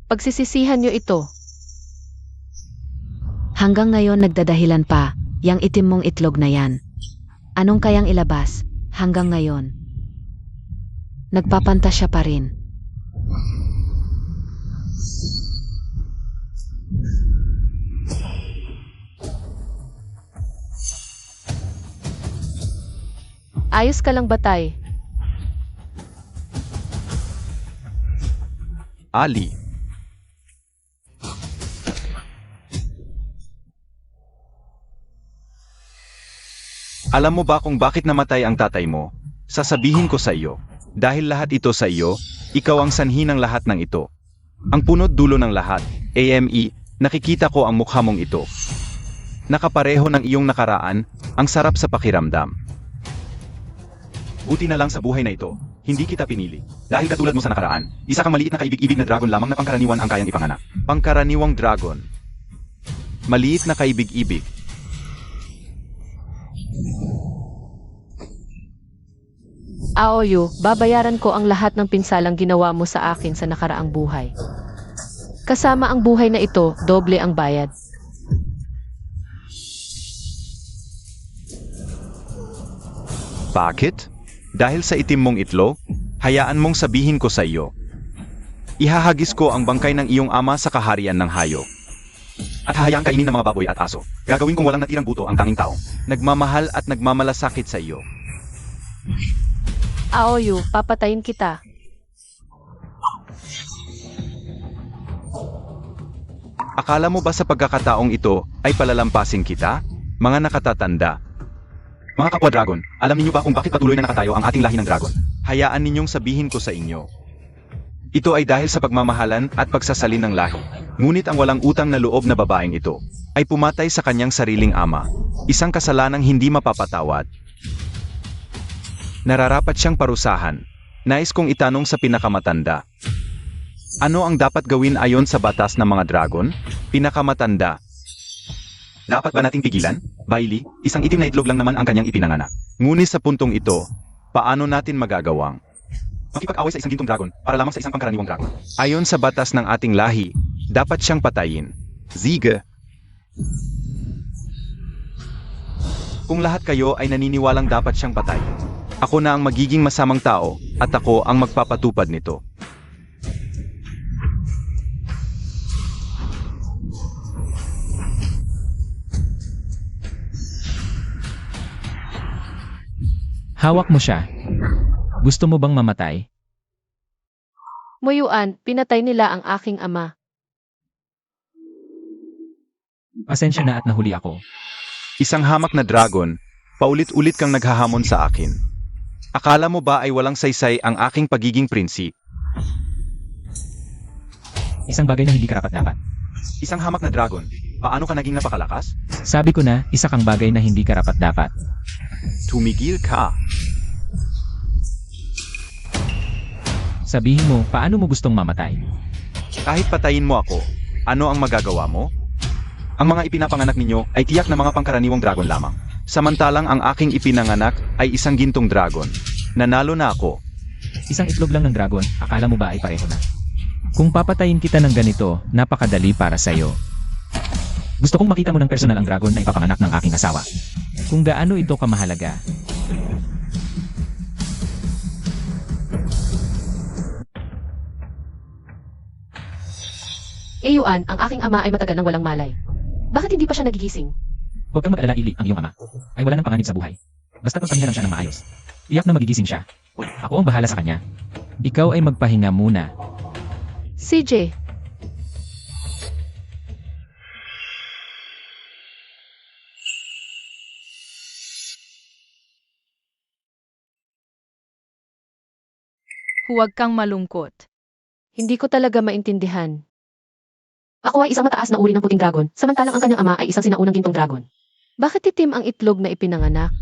pagsisisihan niyo ito. Hanggang ngayon nagdadahilan pa, yang itim mong itlog na yan. Anong kayang ilabas, hanggang ngayon? Nagpapantasya pa rin. Ayos ka lang batay. Ali. Alam mo ba kung bakit namatay ang tatay mo? Sasabihin ko sa iyo. Dahil lahat ito sa iyo, ikaw ang sanhi ng lahat ng ito. Ang punot dulo ng lahat, AME, nakikita ko ang mukha mong ito. Nakapareho ng iyong nakaraan, ang sarap sa pakiramdam. Buti na lang sa buhay na ito, hindi kita pinili. Dahil katulad mo sa nakaraan, isa kang maliit na kaibig-ibig na dragon lamang na pangkaraniwan ang kayang ipanganak. Pangkaraniwang dragon. Maliit na kaibig-ibig. Aoyu, babayaran ko ang lahat ng pinsalang ginawa mo sa akin sa nakaraang buhay. Kasama ang buhay na ito, doble ang bayad. Bakit? Dahil sa itim mong itlog, hayaan mong sabihin ko sa iyo. Ihahagis ko ang bangkay ng iyong ama sa kaharian ng hayop. At hahayaang kainin ng mga baboy at aso. Gagawin kong walang natirang buto ang tanging tao. Nagmamahal at nagmamalasakit sa iyo. Aoyu, papatayin kita. Akala mo ba sa pagkakataong ito ay palalampasin kita? Mga nakatatanda. Mga kapwa dragon, alam niyo ba kung bakit patuloy na nakatayo ang ating lahi ng dragon? Hayaan ninyong sabihin ko sa inyo. Ito ay dahil sa pagmamahalan at pagsasalin ng lahi. Ngunit ang walang utang na loob na babaeng ito ay pumatay sa kanyang sariling ama. Isang kasalanang hindi mapapatawad. Nararapat siyang parusahan. Nais kong itanong sa pinakamatanda. Ano ang dapat gawin ayon sa batas ng mga dragon? Pinakamatanda. Dapat ba nating pigilan? Bailey, isang itim na itlog lang naman ang kanyang ipinanganak. Ngunit sa puntong ito, paano natin magagawang makipag-away sa isang gintong dragon para lamang sa isang pangkaraniwang dragon? Ayon sa batas ng ating lahi, dapat siyang patayin. Ziege. Kung lahat kayo ay naniniwalang dapat siyang patayin, ako na ang magiging masamang tao at ako ang magpapatupad nito. Hawak mo siya. Gusto mo bang mamatay? Muyuan, pinatay nila ang aking ama. Pasensya na at nahuli ako. Isang hamak na dragon, paulit-ulit kang naghahamon sa akin. Akala mo ba ay walang saysay ang aking pagiging prinsi? Isang bagay na hindi karapat-dapat. Isang hamak na dragon, paano ka naging napakalakas? Sabi ko na, isa kang bagay na hindi karapat-dapat. Tumigil ka. Sabihin mo, paano mo gustong mamatay? Kahit patayin mo ako, ano ang magagawa mo? Ang mga ipinapanganak ninyo ay tiyak na mga pangkaraniwang dragon lamang. Samantalang ang aking ipinanganak ay isang gintong dragon. Nanalo na ako. Isang itlog lang ng dragon, akala mo ba ay pareho na? Kung papatayin kita ng ganito, napakadali para sa'yo. Gusto kong makita mo ng personal ang dragon na ipapanganak ng aking asawa. Kung gaano ito kamahalaga. Eyuan, ang aking ama ay matagal nang walang malay. Bakit hindi pa siya nagigising? Huwag kang mag-alala, Ili, ang iyong ama. Ay wala ng panganib sa buhay. Basta pagpahinga lang siya ng maayos. Iyak na magigising siya. Ako ang bahala sa kanya. Ikaw ay magpahinga muna. CJ, Huwag kang malungkot. hindi ko talaga maintindihan. Ako ay isang mataas na uri ng puting dragon, samantalang ang kanyang ama ay isang sinaunang gintong dragon. Bakit itim ang itlog na ipinanganak?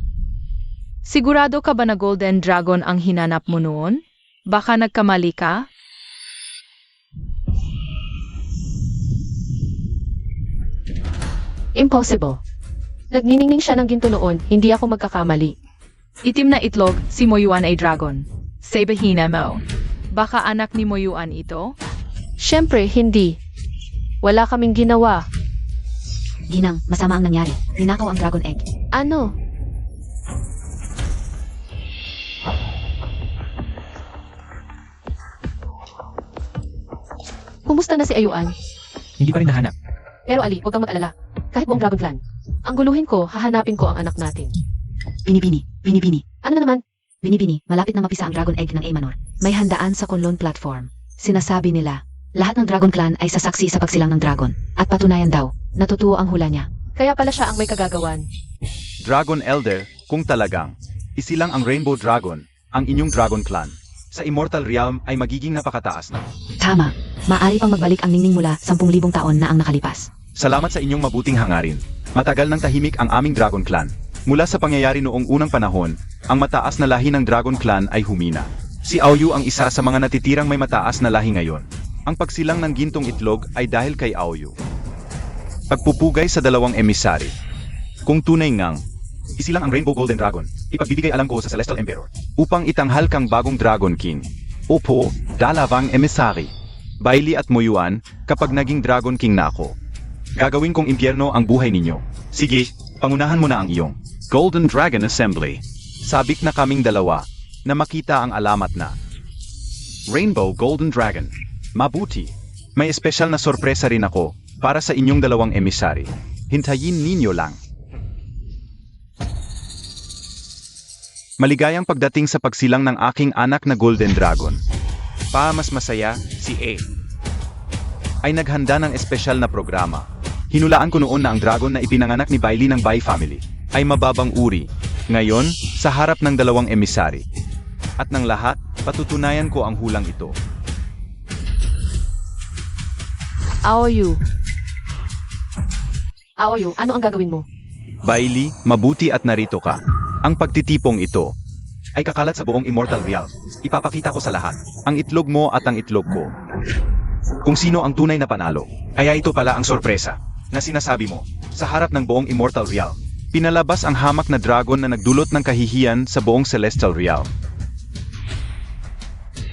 Sigurado ka ba na Golden Dragon ang hinanap mo noon? Baka nagkamali ka? Impossible. Nagniningning siya ng ginto noon, hindi ako magkakamali. Itim na itlog, si Moyuan ay dragon. Sabihin mo. Baka anak ni Moyuan ito? Siyempre, hindi. Wala kaming ginawa. Ginang, masama ang nangyari. Ninakaw ang dragon egg. Ano? Kumusta na si Ayuan? Hindi pa rin nahanap. Pero Ali, huwag kang mag-alala. Kahit buong Dragon Clan. Ang guluhin ko, hahanapin ko ang anak natin. Binibini. Ano na naman? Binibini, malapit na mapisa ang dragon egg ng Amanor. May handaan sa Kunlun platform. Sinasabi nila, lahat ng Dragon Clan ay sasaksi sa pagsilang ng dragon. At patunayan daw, natutuo ang hula niya. Kaya pala siya ang may kagagawan. Dragon Elder, kung talagang isilang ang Rainbow Dragon, ang inyong Dragon Clan, sa Immortal Realm ay magiging napakataas na. Tama, maaari pang magbalik ang ningning mula 10,000 taon na ang nakalipas. Salamat sa inyong mabuting hangarin. Matagal nang tahimik ang aming Dragon Clan. Mula sa pangyayari noong unang panahon, ang mataas na lahi ng Dragon Clan ay humina. Si Aoyu ang isa sa mga natitirang may mataas na lahi ngayon. Ang pagsilang ng gintong itlog ay dahil kay Aoyu. Pagpupugay sa dalawang emisary. Kung tunay ngang isilang ang Rainbow Golden Dragon, ipagbibigay alam ko sa Celestial Emperor upang itanghal kang bagong Dragon King. Opo, dalawang emisary. Bailey at Moyuan, kapag naging Dragon King na ako, gagawin kong impyerno ang buhay ninyo. Sige, pangunahan mo na ang iyong Golden Dragon Assembly. Sabik na kaming dalawa na makita ang alamat na Rainbow Golden Dragon. Mabuti. May espesyal na sorpresa rin ako para sa inyong dalawang emisary. Hintayin ninyo lang. Maligayang pagdating sa pagsilang ng aking anak na Golden Dragon. Mas masaya, si A ay naghanda ng espesyal na programa. Hinulaan ko noon na ang dragon na ipinanganak ni Bailey ng Bai family ay mababang uri. Ngayon, sa harap ng dalawang emisary. At ng lahat, patutunayan ko ang hulang ito. Aoyu, ano ang gagawin mo? Bailey, mabuti at narito ka. Ang pagtitipong ito ay kakalat sa buong Immortal Realm. Ipapakita ko sa lahat ang itlog mo at ang itlog ko. Kung sino ang tunay na panalo. Kaya ito pala ang sorpresa na sinasabi mo sa harap ng buong Immortal Realm. Pinalabas ang hamak na dragon na nagdulot ng kahihiyan sa buong Celestial Realm.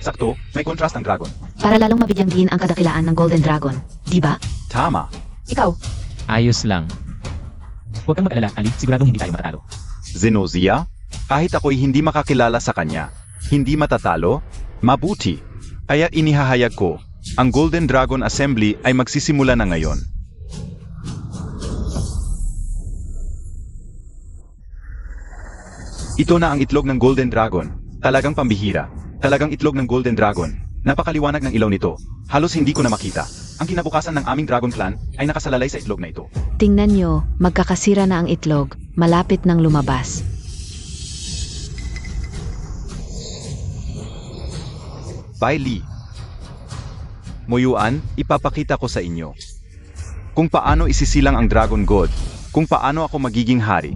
Sakto, may contrast ang dragon. Para lalong mabigyang diin ang kadakilaan ng Golden Dragon, di ba? Tama. Ikaw, Ayos lang. Huwag kang mag-alala, Ali. Siguradong hindi tayo matatalo. Zenozia, kahit ako'y hindi makakilala sa kanya, hindi matatalo, mabuti. Kaya inihahayag ko, ang Golden Dragon Assembly ay magsisimula na ngayon. Ito na ang itlog ng Golden Dragon. Talagang pambihira. Talagang itlog ng Golden Dragon. Napakaliwanag ng ilaw nito. Halos hindi ko na makita. Ang kinabukasan ng aming Dragon Clan ay nakasalalay sa itlog na ito. Tingnan nyo, magkakasira na ang itlog, malapit nang lumabas. Bailey. Moyuan, ipapakita ko sa inyo kung paano isisilang ang Dragon God, kung paano ako magiging hari.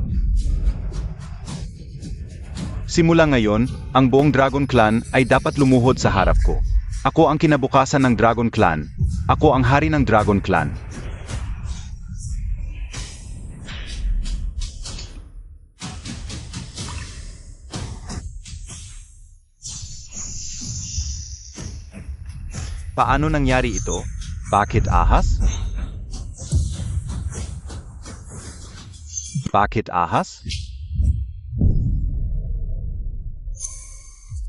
Simula ngayon, ang buong Dragon Clan ay dapat lumuhod sa harap ko. Ako ang kinabukasan ng Dragon Clan. Ako ang hari ng Dragon Clan. Paano nangyari ito? Bakit ahas? Bakit ahas?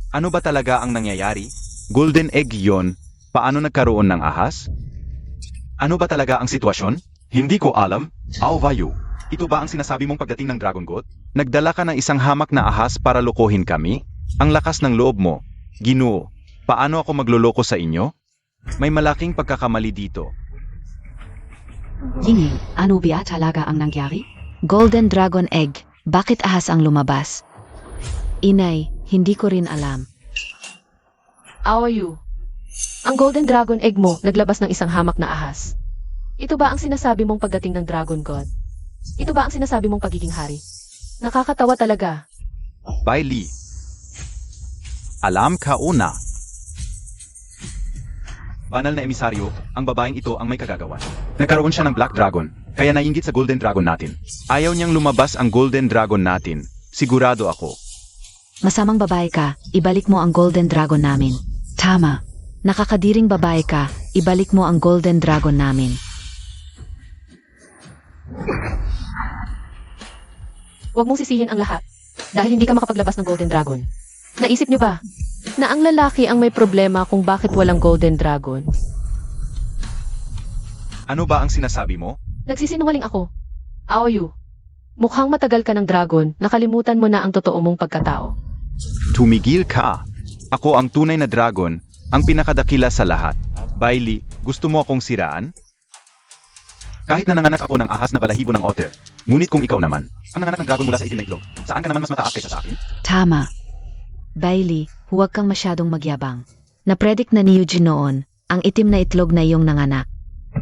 Ano ba talaga ang nangyayari? Golden egg yon. Paano nagkaroon ng ahas? Ano ba talaga ang sitwasyon? Hindi ko alam. Aovayu, ito ba ang sinasabi mong pagdating ng Dragon God? Nagdala ka ng isang hamak na ahas para lokohin kami? Ang lakas ng loob mo. Ginoo, paano ako magloloko sa inyo? May malaking pagkakamali dito. Yingin, ano ba talaga ang nangyari? Golden Dragon Egg, bakit ahas ang lumabas? Inay, hindi ko rin alam. Aoyu, ang Golden Dragon Egg mo naglabas ng isang hamak na ahas. Ito ba ang sinasabi mong pagdating ng Dragon God? Ito ba ang sinasabi mong pagiging hari? Nakakatawa talaga. Bailey. Alam ka una. Banal na emisaryo, ang babaeng ito ang may kagagawan. Nagkaroon siya ng Black Dragon, kaya naiinggit sa Golden Dragon natin. Ayaw niyang lumabas ang Golden Dragon natin. Sigurado ako. Masamang babae ka, ibalik mo ang Golden Dragon namin. Tama. Nakakadiring babae ka, ibalik mo ang Golden Dragon namin. Huwag mong sisihin ang lahat. Dahil hindi ka makapaglabas ng Golden Dragon. Naisip niyo ba na ang lalaki ang may problema kung bakit walang Golden Dragon? Ano ba ang sinasabi mo? Nagsisinungaling ako. Aoyu, mukhang matagal ka ng dragon, nakalimutan mo na ang totoo mong pagkatao. Tumigil ka. Ako ang tunay na dragon, ang pinakadakila sa lahat. Bailey, gusto mo akong siraan? Kahit na nanganak ako ng ahas na balahibo ng otter, ngunit kung ikaw naman, ang nanganak ng dragon mula sa itim na itlog, saan ka naman mas mataas kaysa sa akin? Tama. Bailey, huwag kang masyadong magyabang. Na-predict na ni Eugene noon, ang itim na itlog na iyong nanganak,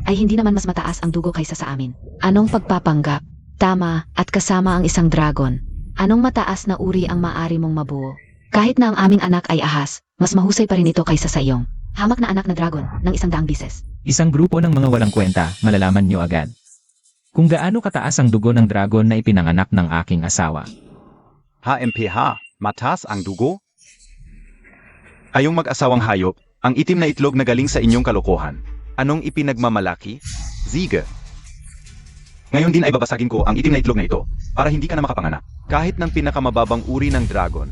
ay hindi naman mas mataas ang dugo kaysa sa amin. Anong pagpapanggap? Tama, at kasama ang isang dragon. Anong mataas na uri ang maari mong mabuo? Kahit na ang aming anak ay ahas, mas mahusay pa rin ito kaysa sa iyong hamak na anak na dragon ng 100 bises. Isang grupo ng mga walang kwenta, malalaman nyo agad. Kung gaano kataas ang dugo ng dragon na ipinanganak ng aking asawa. HMPH, mataas ang dugo? Kayong mag-asawang hayop, ang itim na itlog na galing sa inyong kalokohan. Anong ipinagmamalaki? Ziga. Ngayon din ay babasagin ko ang itim na itlog na ito, para hindi ka na makapanganak. Kahit ng pinakamababang uri ng dragon.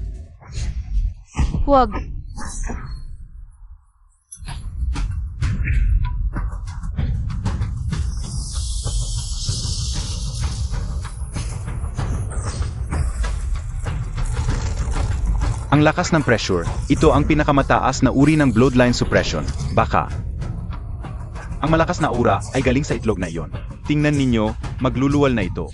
Huwag. Ang lakas ng pressure, ito ang pinakamataas na uri ng bloodline suppression. Baka. Ang malakas na aura ay galing sa itlog na iyon. Tingnan ninyo, magluluwal na ito.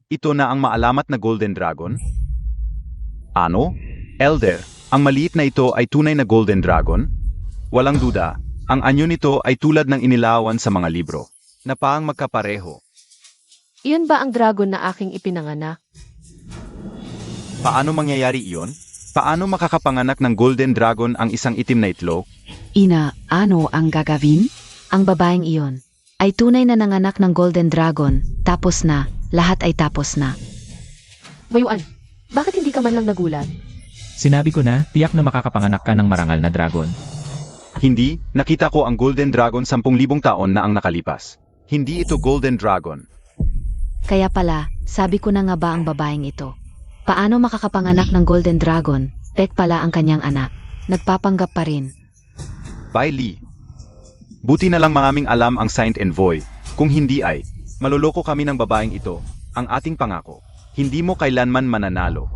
Ito na ang maalamat na Golden Dragon? Ano? Elder, ang maliit na ito ay tunay na Golden Dragon? Walang duda, ang anyo nito ay tulad ng inilawan sa mga libro, na paang magkapareho. Iyon ba ang dragon na aking ipinanganak? Paano mangyayari iyon? Paano makakapanganak ng Golden Dragon ang isang itim na itlog? Ina, ano ang gagawin? Ang babaeng iyon ay tunay na nanganak ng Golden Dragon, tapos na, lahat ay tapos na. Mayuan, bakit hindi ka man lang nagulat? Sinabi ko na, tiyak na makakapanganak ka ng marangal na dragon. Hindi, nakita ko ang Golden Dragon 10,000 taon na ang nakalipas. Hindi ito Golden Dragon. Kaya pala, sabi ko na nga ba ang babaeng ito? Paano makakapanganak ng Golden Dragon? Pek pala ang kanyang anak. Nagpapanggap pa rin. Bailey. Buti na lang maraming alam ang Saint Envoy. Kung hindi ay, maloloko kami ng babaeng ito, ang ating pangako. Hindi mo kailanman mananalo.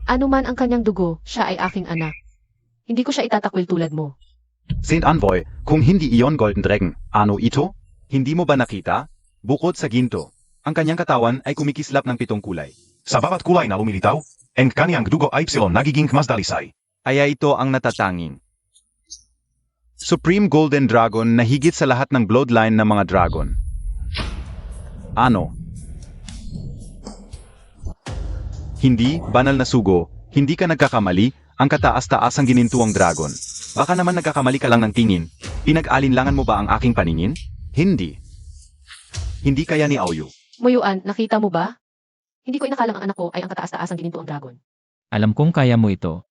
Ano man ang kanyang dugo, siya ay aking anak. Hindi ko siya itatakwil tulad mo. Saint Envoy, kung hindi iyon Golden Dragon, ano ito? Hindi mo ba nakita? Bukod sa ginto, ang kanyang katawan ay kumikislap ng 7 kulay. Sa bawat kulay na lumilitaw, ang kanyang dugo ay nagiging mas dalisay. Kaya ito ang natatanging Supreme Golden Dragon na higit sa lahat ng bloodline ng mga dragon. Ano? Hindi, banal na sugo, hindi ka nagkakamali, ang kataas-taas ang ginintuang dragon. Baka naman nagkakamali ka lang ng tingin. Pinag-alinlangan mo ba ang aking paningin? Hindi. Hindi kaya ni Aoyu. Mayuan, nakita mo ba? Hindi ko inakalang ang anak ko ay ang kataas-taas ang ginintuang dragon. Alam kong kaya mo ito.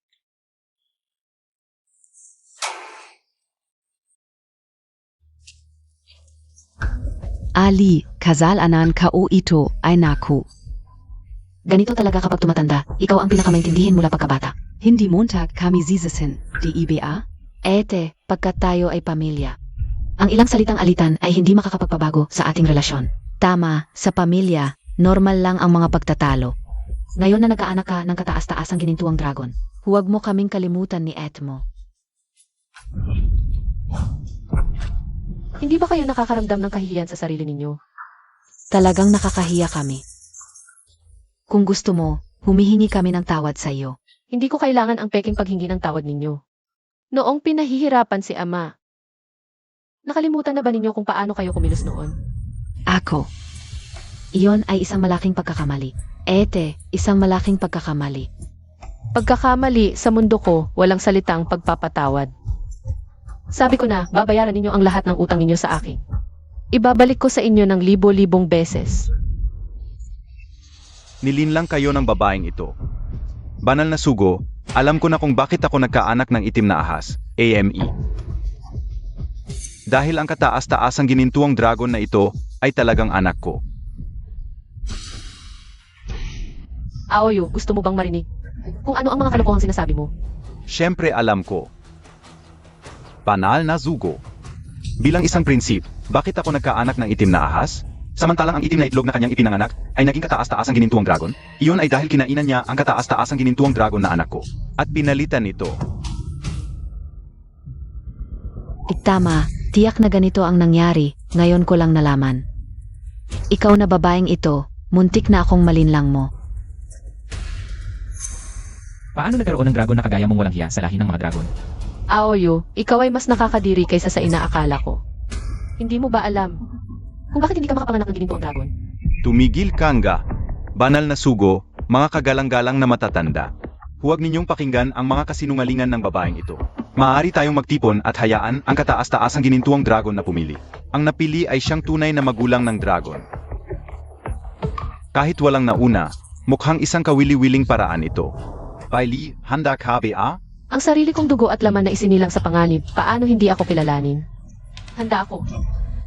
Ali, kasalanan ko ito ay naku. Ganito talaga kapag tumatanda, ikaw ang pinakamaintindihin mula pagkabata. Hindi montag kami zizasin, di ba? Ete, pagkat tayo ay pamilya. Ang ilang salitang alitan ay hindi makakapagpabago sa ating relasyon. Tama, sa pamilya, normal lang ang mga pagtatalo. Ngayon na nagkaanak ka ng kataas-taasang ginintuang dragon, huwag mo kaming kalimutan ni Etmo. Hindi ba kayo nakakaramdam ng kahihiyan sa sarili ninyo? Talagang nakakahiya kami. Kung gusto mo, humihingi kami ng tawad sa iyo. Hindi ko kailangan ang peking paghingi ng tawad ninyo. Noong pinahihirapan si Ama, nakalimutan na ba ninyo kung paano kayo kumilos noon? Ako. Iyon ay isang malaking pagkakamali. Ete, isang malaking pagkakamali. Pagkakamali sa mundo ko, walang salitang pagpapatawad. Sabi ko na, babayaran ninyo ang lahat ng utang ninyo sa akin. Ibabalik ko sa inyo ng libo-libong beses. Nilinlang kayo ng babaeng ito. Banal na sugo, alam ko na kung bakit ako nagkaanak ng itim na ahas, AME. Dahil ang kataas-taasang ginintuang dragon na ito ay talagang anak ko. Aoyu, gusto mo bang marinig? Kung ano ang mga kalokohang sinasabi mo? Siyempre alam ko. Banal na sugo. Bilang isang prinsip, bakit ako nagkaanak ng itim na ahas? Samantalang ang itim na itlog na kanyang ipinanganak ay naging kataas-taasang ginintuang dragon, iyon ay dahil kinainan niya ang kataas-taasang ginintuang dragon na anak ko. At pinalitan ito. Tama, tiyak na ganito ang nangyari, ngayon ko lang nalaman. Ikaw na babaeng ito, muntik na akong malinlang mo. Paano nagkaroon ng dragon na kagaya mong walang hiya sa lahi ng mga dragon? Aoyu, ikaw ay mas nakakadiri kaysa sa inaakala ko. Hindi mo ba alam kung bakit hindi ka makapanganak ng ginintuang dragon? Tumigil ka nga. Banal na sugo, mga kagalang-galang na matatanda. Huwag ninyong pakinggan ang mga kasinungalingan ng babaeng ito. Maaari tayong magtipon at hayaan ang kataas-taasang ginintuang dragon na pumili. Ang napili ay siyang tunay na magulang ng dragon. Kahit walang nauna, mukhang isang kawili-wiling paraan ito. Bailey, handa ka ba? Ang sarili kong dugo at laman na isinilang sa panganib, paano hindi ako kilalanin? Handa ako.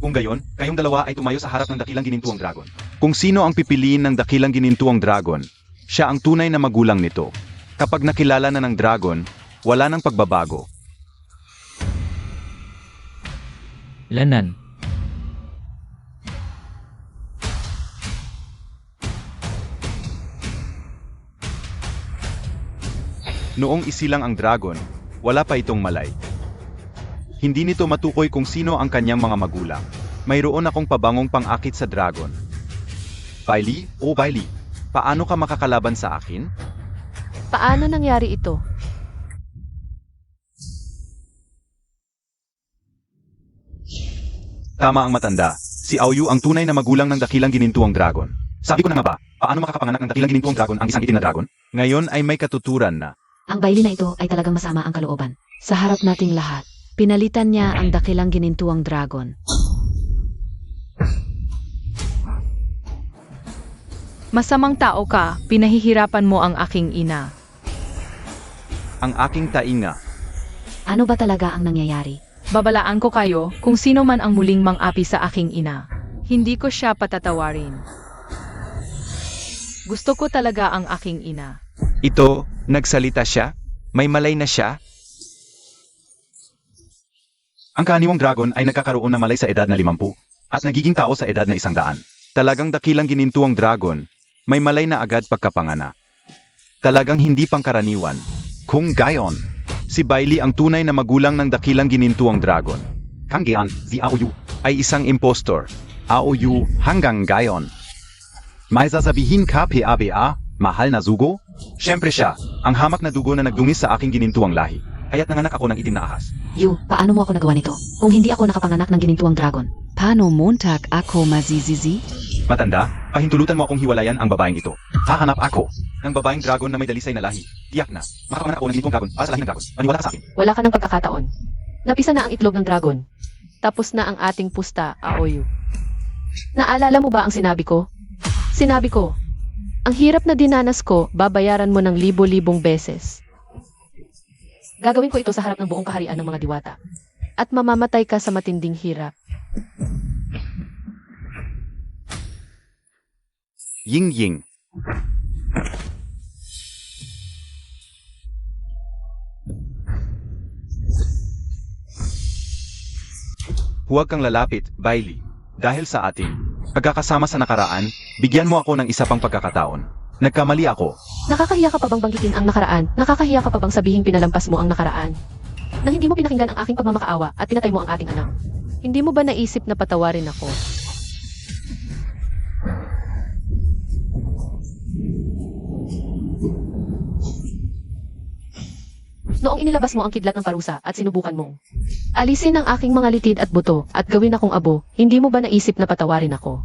Kung gayon, kayong dalawa ay tumayo sa harap ng dakilang ginintuang dragon. Kung sino ang pipiliin ng dakilang ginintuang dragon, siya ang tunay na magulang nito. Kapag nakilala na ng dragon, wala nang pagbabago. Lanan. Noong isilang ang dragon, wala pa itong malay. Hindi nito matukoy kung sino ang kanyang mga magulang. Mayroon akong pabangong pang-akit sa dragon. Bailey, Bailey, paano ka makakalaban sa akin? Paano nangyari ito? Tama ang matanda. Si Aoyu ang tunay na magulang ng dakilang ginintuang dragon. Sabi ko na nga ba, paano makakapanganak ng dakilang ginintuang dragon ang isang itim na dragon? Ngayon ay may katuturan na. Ang Bailey na ito ay talagang masama ang kalooban. Sa harap nating lahat, pinalitan niya ang dakilang ginintuang dragon. Masamang tao ka, pinahihirapan mo ang aking ina. Ang aking tainga. Ano ba talaga ang nangyayari? Babalaan ko kayo kung sino man ang muling mang-api sa aking ina. Hindi ko siya patatawarin. Gusto ko talaga ang aking ina. Ito, nagsalita siya? May malay na siya? Ang kaniwang dragon ay nagkakaroon ng malay sa edad na 50 at nagiging tao sa edad na 100. Talagang dakilang ginintuang dragon, may malay na agad pagkapanganak. Talagang hindi pangkaraniwan. Kung gayon, si Bailey ang tunay na magulang ng dakilang ginintuang dragon. Kanggean, si Aoyu, ay isang impostor. Aoyu hanggang gayon. May sasabihin ka PABA, mahal na sugo? Siyempre siya, ang hamak na dugo na nagdungis sa aking ginintuang lahi. Kaya't nanganak ako ng itim na ahas. Yu, paano mo ako nagawa nito? Kung hindi ako nakapanganak ng ginintuang dragon. Paano montak ako mazizizi? Matanda, pahintulutan mo akong hiwalayan ang babaeng ito. Hahanap ako ng babaeng dragon na may dalisay na lahi. Tiyak na, makapanganak ako ng ginitong dragon para sa lahi ng dragon. Maniwala ka sa akin. Wala ka ng pagkakataon. Napisa na ang itlog ng dragon. Tapos na ang ating pusta, Aoyu. Naalala mo ba ang sinabi ko? Sinabi ko, ang hirap na dinanas ko, babayaran mo ng libo-libong beses. Gagawin ko ito sa harap ng buong kaharian ng mga diwata. At mamamatay ka sa matinding hirap. Ying-ying. Huwag kang lalapit, Bailey. Dahil sa ating pagkakasama sa nakaraan, bigyan mo ako ng isa pang pagkakataon. Nagkamali ako. Nakakahiya ka pa bang banggitin ang nakaraan? Nakakahiya ka pa bang sabihing pinalampas mo ang nakaraan? Nang hindi mo pinakinggan ang aking pagmamakaawa at pinatay mo ang ating anak. Hindi mo ba naisip na patawarin ako? Noong inilabas mo ang kidlat ng parusa at sinubukan mong alisin ang aking mga litid at buto at gawin akong abo, hindi mo ba naisip na patawarin ako?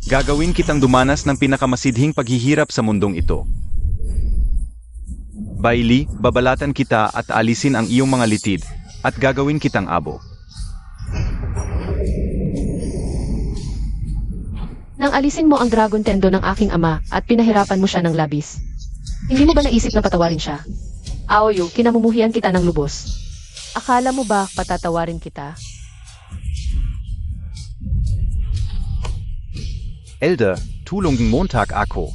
Gagawin kitang dumanas ng pinakamasidhing paghihirap sa mundong ito. Bailey, babalatan kita at alisin ang iyong mga litid at gagawin kitang abo. Nang alisin mo ang dragon tendo ng aking ama at pinahirapan mo siya ng labis, hindi mo ba naisip na patawarin siya? Aoyu, kinamumuhian kita ng lubos. Akala mo ba patatawarin kita? Elder, tulong ng Montag ako.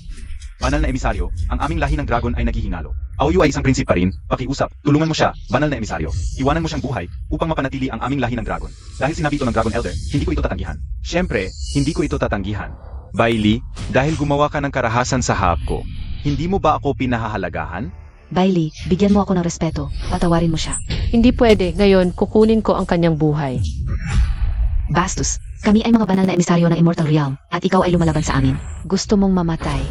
Banal na emisaryo, ang aming lahi ng dragon ay naghihingalo. Aoyu ay isang prinsip pa rin, pakiusap, tulungan mo siya, banal na emisaryo. Iwanan mo siyang buhay upang mapanatili ang aming lahi ng dragon. Dahil sinabi ito ng Dragon Elder, hindi ko ito tatanggihan. Siyempre, hindi ko ito tatanggihan. Bailey, dahil gumawa ka ng karahasan sa hap ko, hindi mo ba ako pinahahalagahan? Bailey, bigyan mo ako ng respeto. Patawarin mo siya. Hindi pwede, ngayon kukunin ko ang kanyang buhay. Bastos, kami ay mga banal na emisaryo ng Immortal Realm at ikaw ay lumalaban sa amin. Gusto mong mamatay.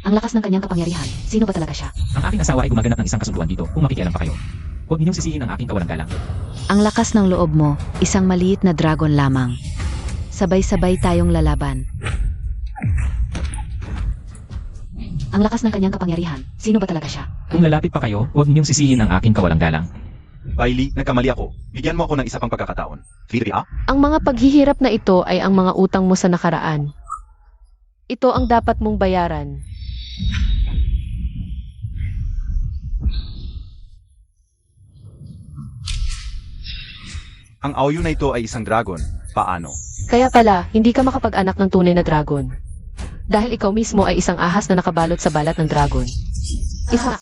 Ang lakas ng kanyang kapangyarihan. Sino ba talaga siya? Ang aking asawa ay gumaganap ng isang kasunduan dito kung makikialam pa kayo. Huwag ninyong sisihin ang aking kawalang galang. Ang lakas ng loob mo, isang maliit na dragon lamang. Sabay-sabay tayong lalaban. Ang lakas ng kanyang kapangyarihan. Sino ba talaga siya? Kung lalapit pa kayo, huwag ninyong sisihin ang aking kawalang galang. Bailey, nagkamali ako. Bigyan mo ako ng isa pang pagkakataon. Firia? Ang mga paghihirap na ito ay ang mga utang mo sa nakaraan. Ito ang dapat mong bayaran. Ang Aoyu na ito ay isang dragon. Paano? Kaya pala, hindi ka makapag-anak ng tunay na dragon. Dahil ikaw mismo ay isang ahas na nakabalot sa balat ng dragon.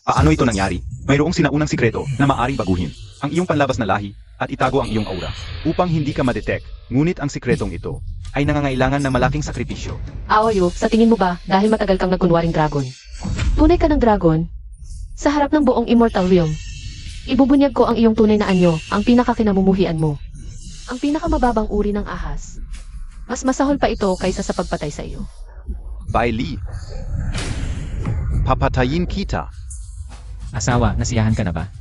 Paano ito nangyari? Mayroong sinaunang sikreto na maaring baguhin ang iyong panlabas na lahi at itago ang iyong aura upang hindi ka ma-detect. Ngunit ang sikretong ito ay nangangailangan ng malaking sakripisyo. Aoyu, sa tingin mo ba dahil matagal kang nagkunwaring dragon? Tunay ka ng dragon? Sa harap ng buong Immortal Realm, ibubunyag ko ang iyong tunay na anyo, ang pinakakinamumuhian mo. Ang pinakamababang uri ng ahas. Mas masahol pa ito kaysa sa pagpatay sa iyo. Bailey, papatayin kita. Asawa, nasiyahan ka na ba?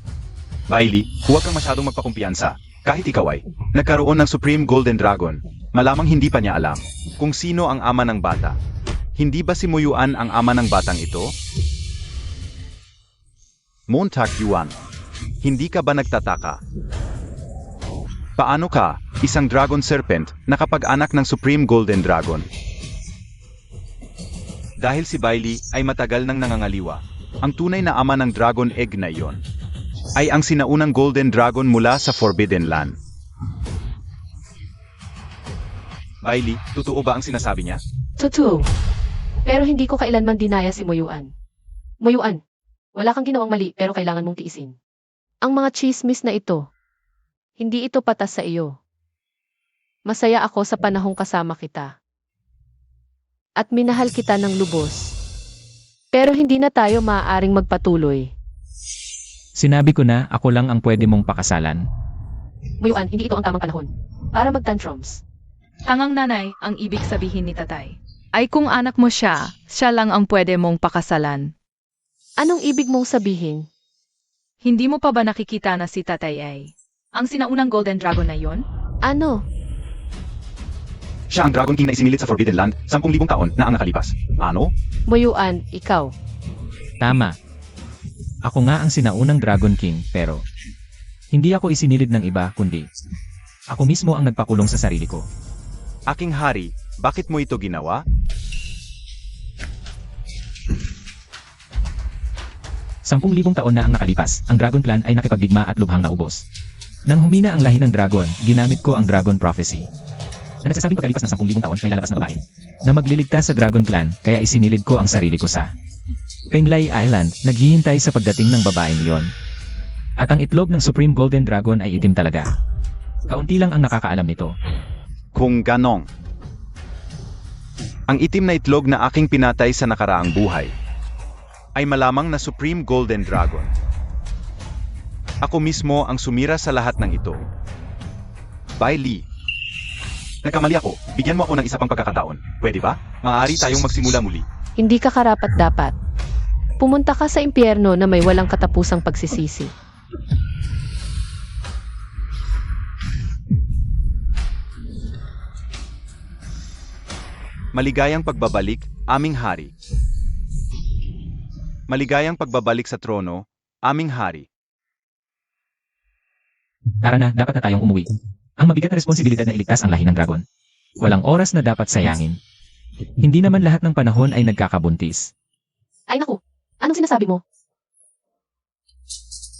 Bailey, huwag kang masyadong magpakumpiyansa. Kahit ikaw ay nagkaroon ng Supreme Golden Dragon, malamang hindi pa niya alam kung sino ang ama ng bata. Hindi ba si Muyuan ang ama ng batang ito? Montag Yuan, hindi ka ba nagtataka? Paano ka, isang Dragon Serpent, nakapag-anak ng Supreme Golden Dragon? Dahil si Bailey ay matagal nang nangangaliwa, ang tunay na ama ng Dragon Egg na iyon ay ang sinaunang Golden Dragon mula sa Forbidden Land. Bailey, totoo ba ang sinasabi niya? Totoo. Pero hindi ko kailanman dinaya si Muyuan. Muyuan, wala kang ginawang mali pero kailangan mong tiisin. Ang mga chismis na ito, hindi ito patas sa iyo. Masaya ako sa panahong kasama kita. At minahal kita ng lubos. Pero hindi na tayo maaaring magpatuloy. Sinabi ko na ako lang ang pwede mong pakasalan. Muyuan, hindi ito ang tamang panahon para mag-tantrums. Tangang nanay ang ibig sabihin ni tatay. Ay kung anak mo siya, siya lang ang pwede mong pakasalan. Anong ibig mong sabihin? Hindi mo pa ba nakikita na si tatay ay ang sinaunang Golden Dragon na yon? Ano? Siya ang Dragon King na isinilit sa Forbidden Land 10,000 taon na ang nakalipas. Ano? Muyuan, ikaw. Tama. Ako nga ang sinaunang Dragon King, pero hindi ako isinilid ng iba kundi ako mismo ang nagpakulong sa sarili ko. Aking hari, bakit mo ito ginawa? 10,000 taon na ang nakalipas, ang Dragon Clan ay nakipagdigma at lubhang naubos. Nang humina ang lahi ng dragon, ginamit ko ang Dragon Prophecy. Na nagsasabing pagkalipas ng 10,000 taon may lalabas na babae na magliligtas sa Dragon Clan, kaya isinilid ko ang sarili ko sa Penglai Island, naghihintay sa pagdating ng babaeng iyon. At ang itlog ng Supreme Golden Dragon ay itim talaga. Kaunti lang ang nakakaalam nito. Kung ganong. Ang itim na itlog na aking pinatay sa nakaraang buhay ay malamang na Supreme Golden Dragon. Ako mismo ang sumira sa lahat ng ito. Bailey. Nagkamali ako. Bigyan mo ako ng isa pang pagkakataon. Pwede ba? Maaari tayong magsimula muli. Hindi ka karapat-dapat. Pumunta ka sa impyerno na may walang katapusang pagsisisi. Maligayang pagbabalik, aming hari. Maligayang pagbabalik sa trono, aming hari. Tara na, dapat na tayong umuwi. Ang mabigat na responsibilidad na iligtas ang lahi ng dragon. Walang oras na dapat sayangin. Hindi naman lahat ng panahon ay nagkakabuntis. Ay naku, anong sinasabi mo?